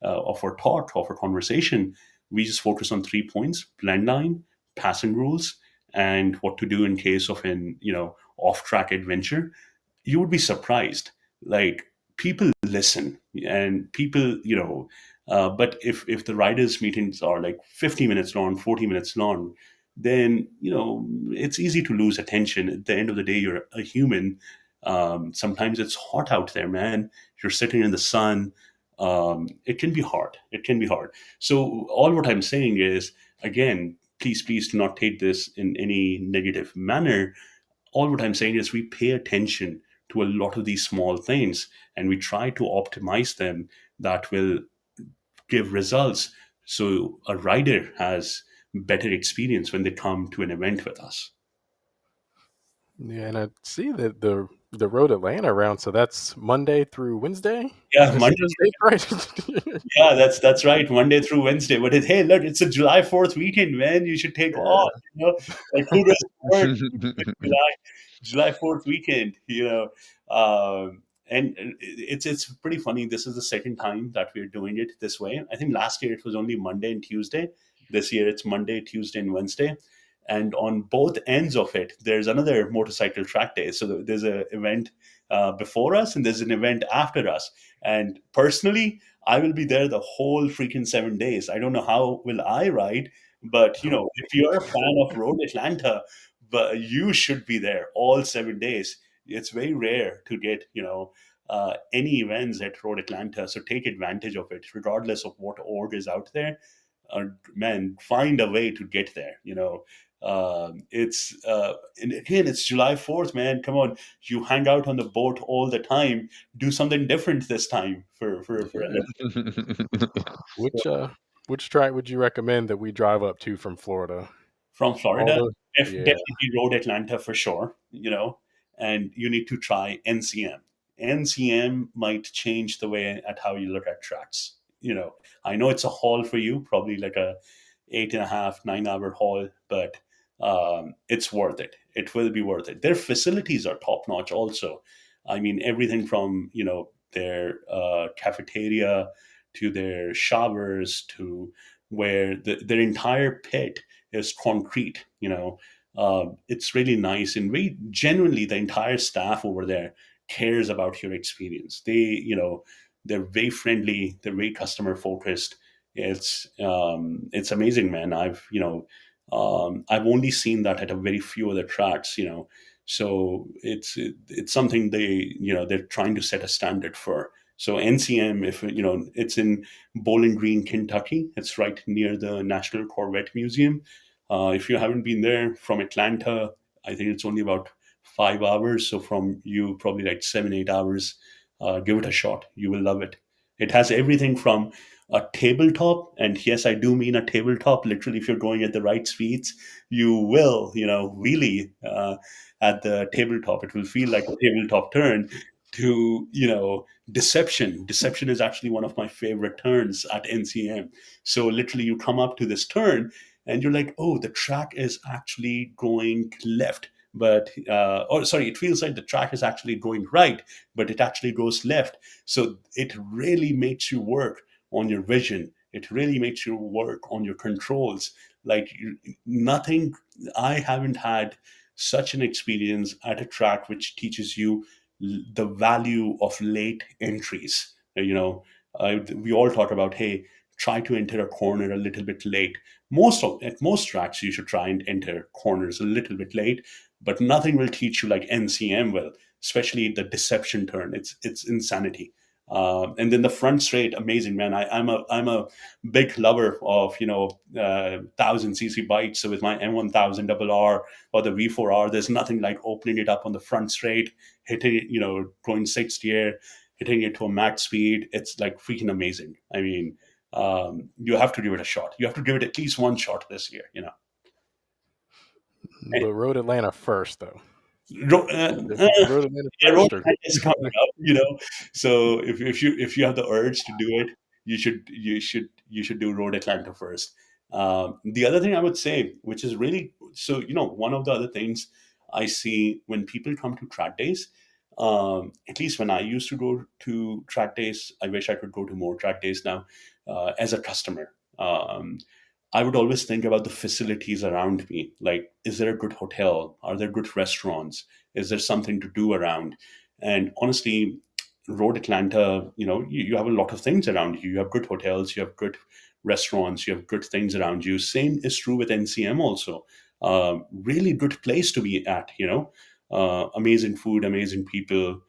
of our talk, of our conversation, we just focus on 3 points: blend line, passing rules, and what to do in case of an off track adventure. You would be surprised. Like, people listen, and people, but if the riders meetings are like 50 minutes long, 40 minutes long, then it's easy to lose attention. At the end of the day, you're a human. Sometimes it's hot out there, man. You're sitting in the sun. It can be hard. It can be hard. So all what I'm saying is, again, please do not take this in any negative manner. All what I'm saying is, we pay attention to a lot of these small things, and we try to optimize them, that will give results, so a rider has better experience when they come to an event with us. Yeah, and I see that the Road Atlanta round, so that's Monday through Wednesday. Yeah, Did I see Monday. those dates right? Yeah, that's right. Monday through Wednesday. But hey, look, it's a July 4th weekend, man. You should take off. Yeah. Like, who doesn't work July 4th weekend? And it's pretty funny. This is the second time that we're doing it this way. I think last year it was only Monday and Tuesday. This year it's Monday, Tuesday, and Wednesday. And on both ends of it, there's another motorcycle track day. So there's an event before us, and there's an event after us. And personally, I will be there the whole freaking 7 days. I don't know how will I ride, but if you're a fan of Road Atlanta, but you should be there all 7 days. It's very rare to get any events at Road Atlanta, so take advantage of it, regardless of what org is out there. Man, find a way to get there. And again, it's July 4th, man. Come on, you hang out on the boat all the time. Do something different this time for Yeah. Which Which track would you recommend that we drive up to from Florida? From All Florida, the Yeah. definitely Road Atlanta for sure, and you need to try NCM. NCM might change the way at how you look at tracks. I know it's a haul for you, probably like a 8.5, 9 hour haul, but it's worth it. It will be worth it. Their facilities are top notch also. I mean, everything from, their cafeteria to their showers to where their entire pit is concrete. It's really nice, and very genuinely, the entire staff over there cares about your experience. They're very friendly. They're very customer focused. It's amazing, man. I've only seen that at a very few other tracks. So it's something they're trying to set a standard for. So NCM, if it's in Bowling Green, Kentucky. It's right near the National Corvette Museum. If you haven't been there from Atlanta, I think it's only about 5 hours. So from you, probably like 7, 8 hours. Give it a shot. You will love it. It has everything from a tabletop, and yes, I do mean a tabletop. Literally, if you're going at the right speeds, you will, really at the tabletop. It will feel like a tabletop turn. To deception. Deception is actually one of my favorite turns at NCM. So literally, you come up to this turn, and you're like, oh, the track is actually going left. But, oh, sorry, it feels like the track is actually going right, but it actually goes left. So it really makes you work on your vision. It really makes you work on your controls. Like nothing, I haven't had such an experience at a track which teaches you the value of late entries. We all talk about, hey, try to enter a corner a little bit late. At most tracks, you should try and enter corners a little bit late, but nothing will teach you like NCM will, especially the deception turn. It's insanity. And then the front straight, amazing, man. I'm a big lover of 1000 cc bikes. So with my M1000 RR or the V4R, there's nothing like opening it up on the front straight, hitting it, going sixth gear, hitting it to a max speed. It's like freaking amazing. I mean, you have to give it a shot. You have to give it at least one shot this year. But Road Atlanta first, though. Ro- Road Atlanta yeah, road first, or trip is coming up. So if you have the urge to do it, you should do Road Atlanta first. The other thing I would say, which is really so, one of the other things I see when people come to track days, at least when I used to go to track days, I wish I could go to more track days now. As a customer, I would always think about the facilities around me. Like, is there a good hotel? Are there good restaurants? Is there something to do around? And honestly, Road Atlanta, you have a lot of things around you. You have good hotels, you have good restaurants, you have good things around you. Same is true with NCM also. Really good place to be at. Amazing food, amazing people.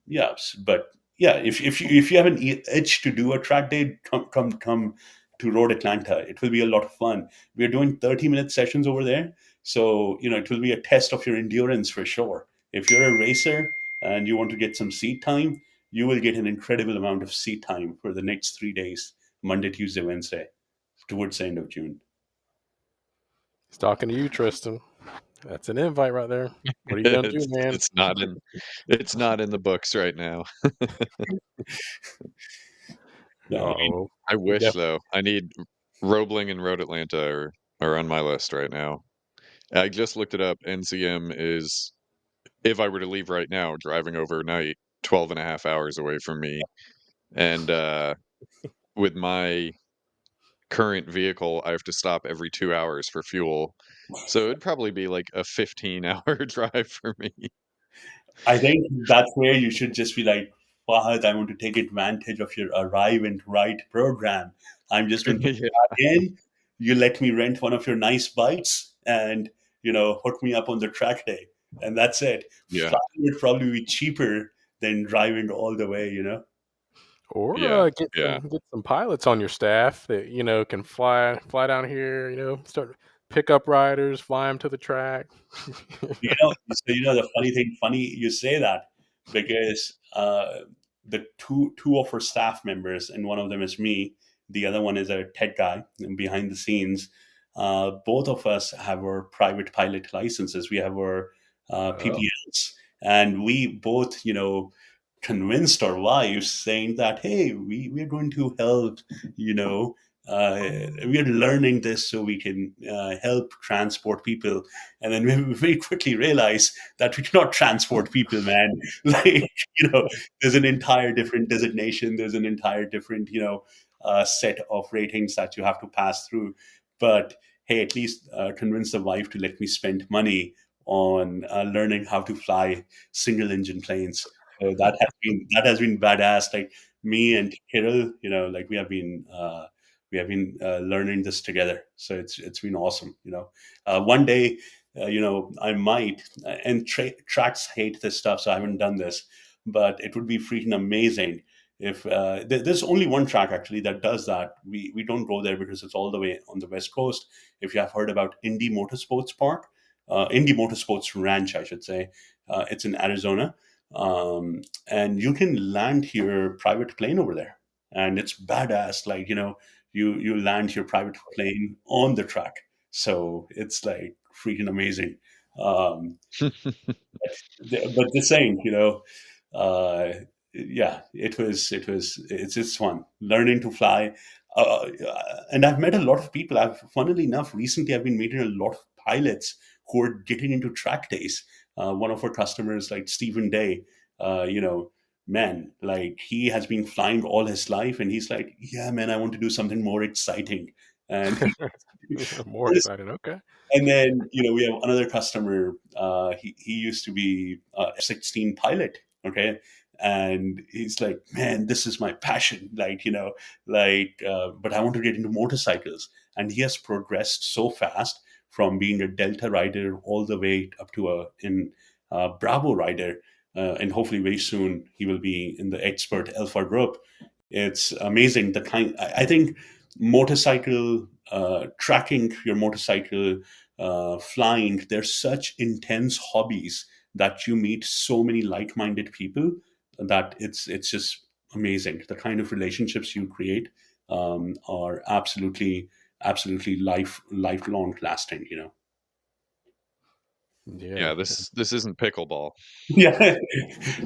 Yes, but yeah, if you have an itch to do a track day, come to Road Atlanta. It will be a lot of fun. We're doing 30-minute sessions over there. So, it will be a test of your endurance for sure. If you're a racer and you want to get some seat time, you will get an incredible amount of seat time for the next 3 days: Monday, Tuesday, Wednesday, towards the end of June. he's talking to you, Tristan. That's an invite right there. What are you gonna do, it's man? it's not in it's not in the books right now. Yeah, Oh, I we wish def- though. I need Roebling and Road Atlanta are on my list right now. I just looked it up. NCM is, if I were to leave right now, driving overnight, 12 and a half hours away from me. And with my current vehicle, I have to stop every 2 hours for fuel. So it'd probably be like a 15-hour drive for me. I think that's where you should just be like, Fahad, I want to take advantage of your Arrive and Ride program. I'm just going to Yeah. add in. You let me rent one of your nice bikes and, hook me up on the track day. And that's it. Yeah. Flying would probably be cheaper than driving all the way. or Yeah. get Yeah. some pilots on your staff that can fly down here. Start pick up riders, fly them to the track. The funny you say that, because the two of our staff members, and one of them is me, The other one is a tech guy behind the scenes. Both of us have our private pilot licenses. We have our Oh. PPLs, and we both, convinced our wives, saying that, hey, we are going to help, you know, we are learning this so we can help transport people. And then we very quickly realize that we cannot transport people, man. Like, there's an entire different designation, there's an entire different, set of ratings that you have to pass through. But hey, at least convince the wife to let me spend money on learning how to fly single engine planes. So that has been badass. Like me and Kirill, like we have been learning this together. So it's been awesome. One day, I might. And tracks hate this stuff, so I haven't done this. But it would be freaking amazing if there's only one track actually that does that. We don't go there because it's all the way on the west coast. If you have heard about Indy Motorsports Park, Indy Motorsports Ranch, I should say, it's in Arizona, and you can land your private plane over there, and it's badass. Like, you land your private plane on the track, so it's like freaking amazing. Um, but the same, uh, yeah, it's fun learning to fly. And I've met a lot of people. Funnily enough, recently I've been meeting a lot of pilots who are getting into track days. One of our customers, like Stephen Day, man, like he has been flying all his life, and he's like, yeah, man, I want to do something more exciting. And More excited. Okay. and then, we have another customer. He used to be a F-16 pilot. Okay. And he's like, man, this is my passion. Like, but I want to get into motorcycles. And he has progressed so fast from being a Delta rider all the way up to a Bravo rider. And hopefully very soon he will be in the expert Alpha group. It's amazing. I think motorcycle, tracking your motorcycle, flying, they're such intense hobbies that you meet so many like-minded people that it's just amazing. The kind of relationships you create are absolutely lifelong lasting. Yeah, Yeah. this isn't pickleball. Yeah.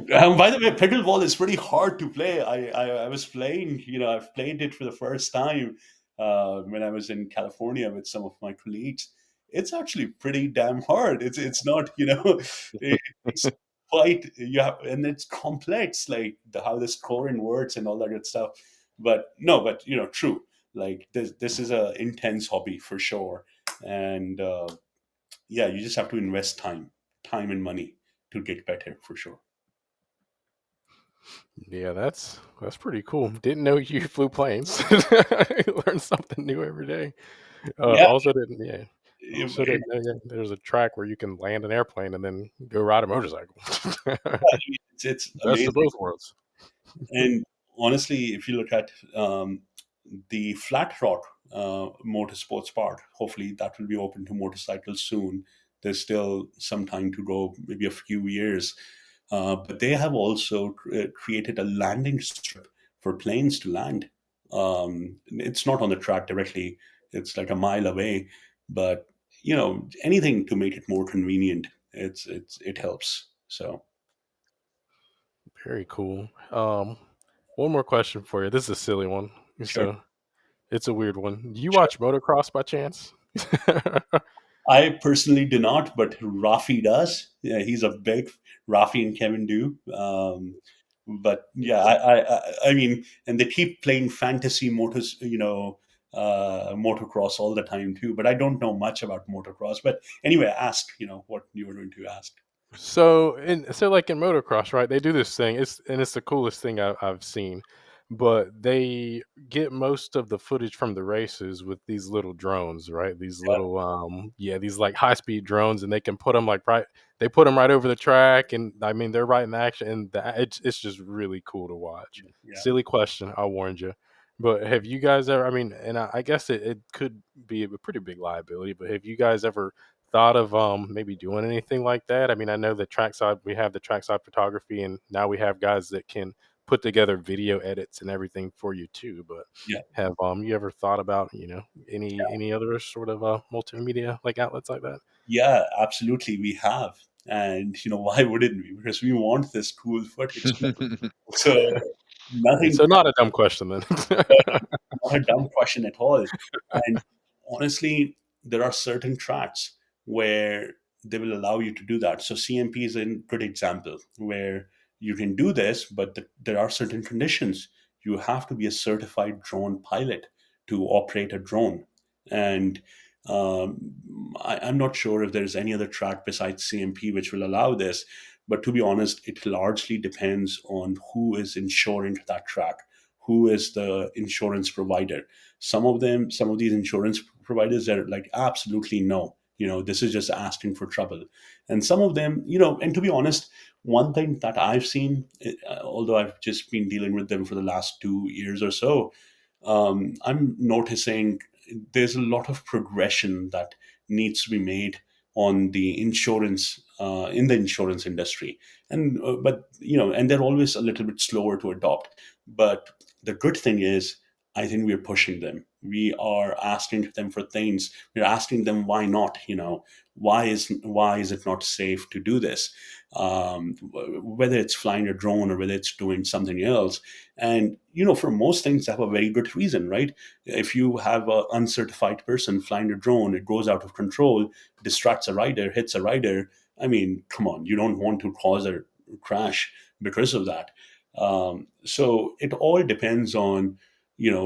By the way, pickleball is pretty hard to play. I was playing, I've played it for the first time when I was in California with some of my colleagues. It's actually pretty damn hard. It's not, it's quite, and it's complex, like how the scoring works and all that good stuff. But no, but true. Like this is a intense hobby for sure. And yeah, you just have to invest time and money to get better for sure. Yeah, that's pretty cool. Didn't know you flew planes. Learn something new every day. Yeah, Also didn't yeah. Also it, didn't know there's a track where you can land an airplane and then go ride a motorcycle. it's Best of amazing. both worlds. And honestly, if you look at the Flat Rock Motorsports Park, hopefully that will be open to motorcycles soon. There's still some time to go, maybe a few years. But they have also created a landing strip for planes to land. It's not on the track directly; it's like a mile away. But anything to make it more convenient, it helps. So Very cool. One more question for you. This is a silly one. sure. So it's a weird one. Do you Sure. watch motocross by chance? I personally do not, but Rafi does. Yeah, he's a big Rafi and Kevin do. But yeah, I mean, and they keep playing fantasy motocross all the time too. But I don't know much about motocross. But anyway, ask what you were going to ask. So like in motocross, right? They do this thing. It's the coolest thing I've seen. But they get most of the footage from the races with these little drones, right? These Yeah, little yeah, these like high speed drones, and they can put them like right. They put them right over the track, and I mean they're right in the action, and it's just really cool to watch. yeah. Silly question, I warned you. But have you guys ever? I mean, and I guess it could be a pretty big liability. But have you guys ever thought of maybe doing anything like that? I mean, I know the trackside we have the trackside photography, and now we have guys that can put together video edits and everything for you too. But Yeah. have you ever thought about any other sort of multimedia like outlets like that? Yeah, absolutely. We have. And why wouldn't we? Because we want this cool footage. So Okay, nothing, so not a dumb question then. not a dumb question at all. And honestly, there are certain tracks where they will allow you to do that. So CMP is a good example where you can do this, but there are certain conditions. You have to be a certified drone pilot to operate a drone. And I'm not sure if there's any other track besides CMP which will allow this. But to be honest, it largely depends on who is insuring that track, who is the insurance provider. Some of these insurance providers are like, absolutely no, this is just asking for trouble. And some of them, and to be honest, one thing that I've seen, although I've just been dealing with them for the last 2 years or so, I'm noticing there's a lot of progression that needs to be made on the insurance in the insurance industry, and but and they're always a little bit slower to adopt. But the good thing is, I think we're pushing them. We are asking them for things. We're asking them why not. Why is it not safe to do this? Whether it's flying a drone or whether it's doing something else, and for most things, they have a very good reason, right? If you have an uncertified person flying a drone, it goes out of control, distracts a rider, hits a rider. I mean, come on, you don't want to cause a crash because of that. So it all depends on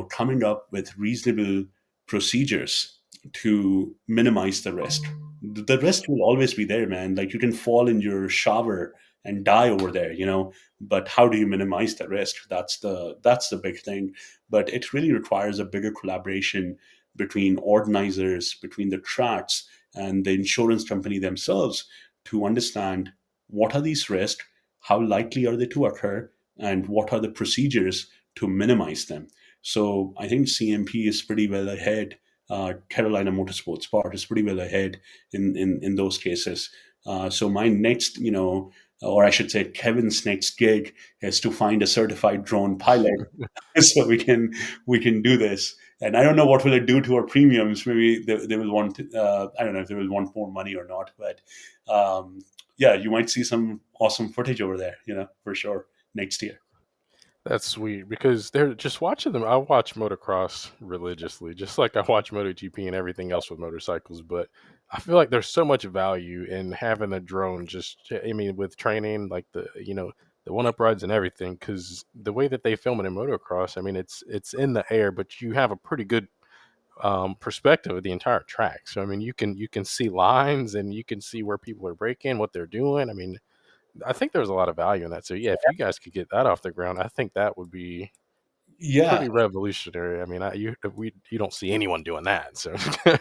coming up with reasonable procedures to minimize the risk. The risk will always be there, man. Like, you can fall in your shower and die over there, but how do you minimize the risk? That's the big thing. But it really requires a bigger collaboration between organizers, between the tracks and the insurance company themselves, to understand what are these risks, how likely are they to occur, and what are the procedures to minimize them. So I think CMP is pretty well ahead. Carolina Motorsports Part is pretty well ahead in those cases. So my next, or I should say, Kevin's next gig is to find a certified drone pilot so we can do this. And I don't know what will it do to our premiums. Maybe they will want. I don't know if they will want more money or not. But yeah, you might see some awesome footage over there. For sure next year. That's sweet because they're just watching them. I watch motocross religiously, just like I watch MotoGP and everything else with motorcycles. But I feel like there's so much value in having a drone. I mean, with training, like the one up rides and everything. Because the way that they film it in motocross, I mean, it's in the air, but you have a pretty good perspective of the entire track. So I mean, you can see lines and you can see where people are braking, what they're doing. I mean, I think there's a lot of value in that. So yeah, if you guys could get that off the ground, I think that would be Yeah, pretty revolutionary. I mean, you don't see anyone doing that, so yeah,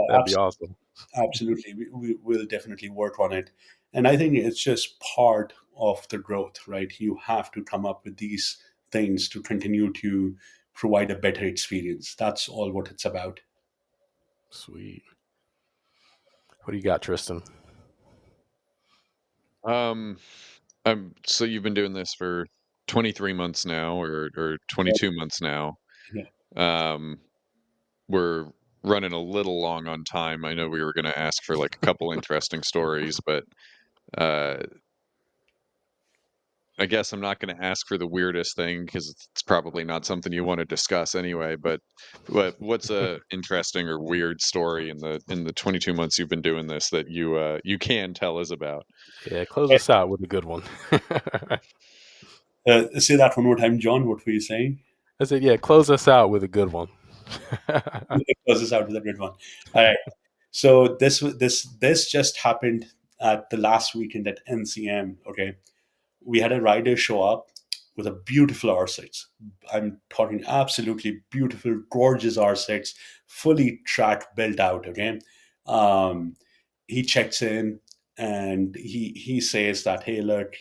that'd be awesome. absolutely. We will definitely work on it. And I think it's just part of the growth, right? You have to come up with these things to continue to provide a better experience. That's all what it's about. Sweet. What do you got, Tristan? Um, so you've been doing this for 23 months now, or 22 months now. Yeah. Um, we're running a little long on time. I know we were going to ask for like a couple interesting stories, but uh, I guess I'm not going to ask for the weirdest thing because it's probably not something you want to discuss anyway. But what's a interesting or weird story in the 22 months you've been doing this that you can tell us about? Yeah, close us out with a good one. Say that one more time, John. What were you saying? I said, yeah, close us out with a good one. Close this out with a good one. All right. So this just happened at the last weekend at NCM. Okay, we had a rider show up with a beautiful R6. I'm talking absolutely beautiful, gorgeous R6, fully track built out. Okay, um, he checks in and he says that, hey, look,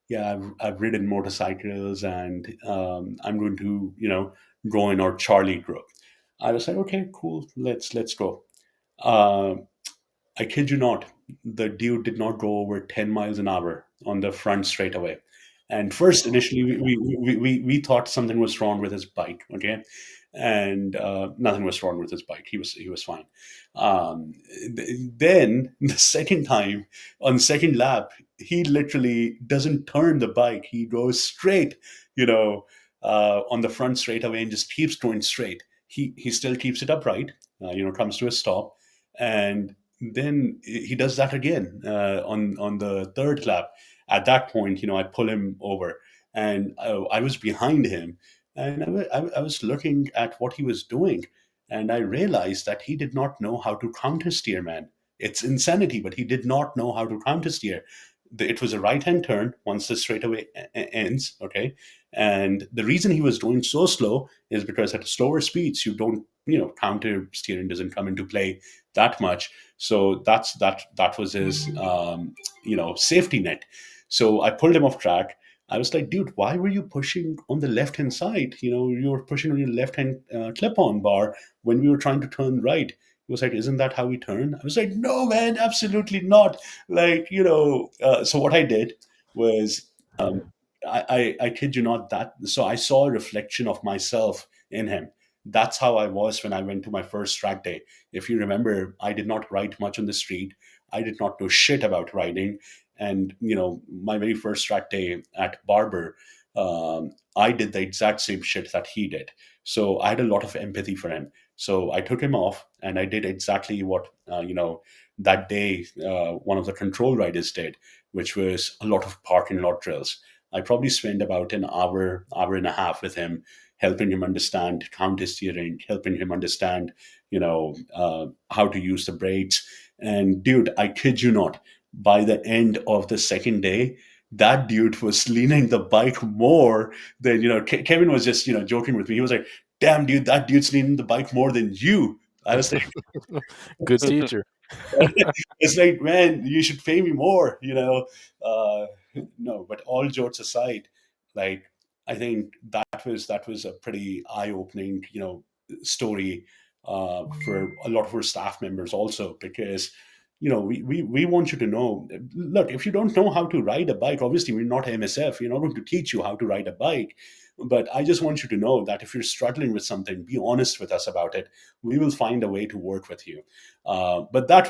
yeah, I've ridden motorcycles and I'm going to join our Charlie group. I was like, okay, cool, let's go. Um, I kid you not, the dude did not go over 10 miles an hour on the front straightaway. And first, initially, we thought something was wrong with his bike. Okay, and nothing was wrong with his bike. He was fine. Then the second time, on the second lap, he literally doesn't turn the bike. He goes straight, you know, on the front straightaway and just keeps going straight. He still keeps it upright, comes to a stop, and then he does that again on the third lap. At that point, I pull him over, and I was behind him, and I was looking at what he was doing, and I realized that he did not know how to counter steer, man. It's insanity, but he did not know how to counter steer. It was a right hand turn once the straightaway ends, okay? And the reason he was doing so slow is because at slower speeds, you don't, counter steering doesn't come into play that much. So that was his, safety net. So I pulled him off track. I was like, dude, why were you pushing on the left hand side? You were pushing on your left hand clip on bar when we were trying to turn right. He was like, isn't that how we turn? I was like, no, man, absolutely not. Like, so what I did was, um, I kid you not, that. So I saw a reflection of myself in him. That's how I was when I went to my first track day. If you remember, I did not ride much on the street. I did not know shit about riding. And, my very first track day at Barber, I did the exact same shit that he did. So I had a lot of empathy for him. So I took him off and I did exactly what, that day, one of the control riders did, which was a lot of parking lot drills. I probably spent about an hour, hour and a half with him, helping him understand counter steering, helping him understand, how to use the brakes. And dude, I kid you not, by the end of the second day, that dude was leaning the bike more than, Kevin was just, joking with me. He was like, damn, dude, that dude's leaning the bike more than you. I was like, Good teacher. it's like, man, you should pay me more, no, but all jokes aside, like, I think that was a pretty eye-opening, story for a lot of our staff members also, because we want you to know, look, if you don't know how to ride a bike, obviously we're not MSF, we're not going to teach you how to ride a bike, but I just want you to know that if you're struggling with something, be honest with us about it. We will find a way to work with you. But that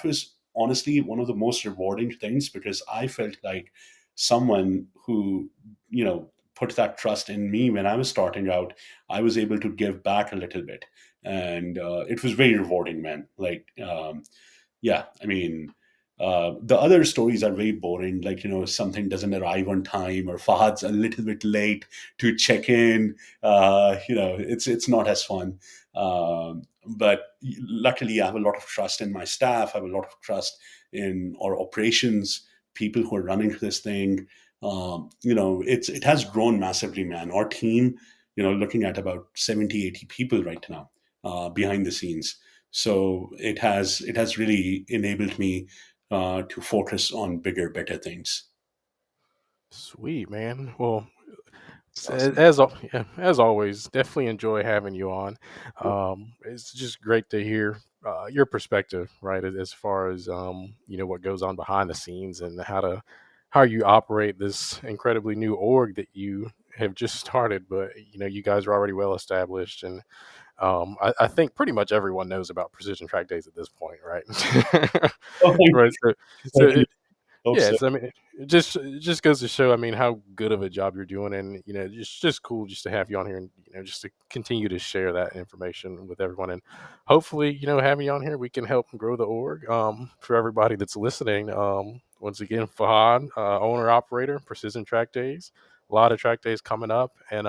was honestly one of the most rewarding things, because I felt like someone who, put that trust in me when I was starting out, I was able to give back a little bit, and it was very rewarding, man. Like, yeah, I mean, the other stories are very boring. Like, something doesn't arrive on time, or Fahad's a little bit late to check in. It's not as fun. But luckily, I have a lot of trust in my staff. I have a lot of trust in our operations, people who are running this thing. It has grown massively, man. Our team, looking at about 70, 80 people right now, behind the scenes. So it has really enabled me to focus on bigger, better things. Sweet, man. Well, It's awesome. yeah, as always, definitely enjoy having you on. It's just great to hear your perspective, right, as far as what goes on behind the scenes and how you operate this incredibly new org that you have just started. But you guys are already well established, and I think pretty much everyone knows about Precision Track Days at this point, right? Oh, thank Right. you. So Certainly. Hope so. Yes, I mean, it just goes to show, I mean, how good of a job you're doing, and just cool just to have you on here, and just to continue to share that information with everyone, and hopefully, having you on here, we can help grow the org. For everybody that's listening, once again, Fahad, owner operator, Precision Track Days. A lot of track days coming up, and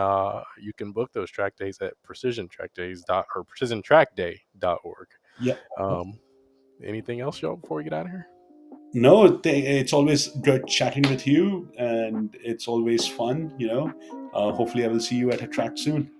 you can book those track days at precisiontrackday.org. Yeah. Um, Anything else, y'all, before we get out of here? No, it's always good chatting with you, and it's always fun. Hopefully, I will see you at a track soon.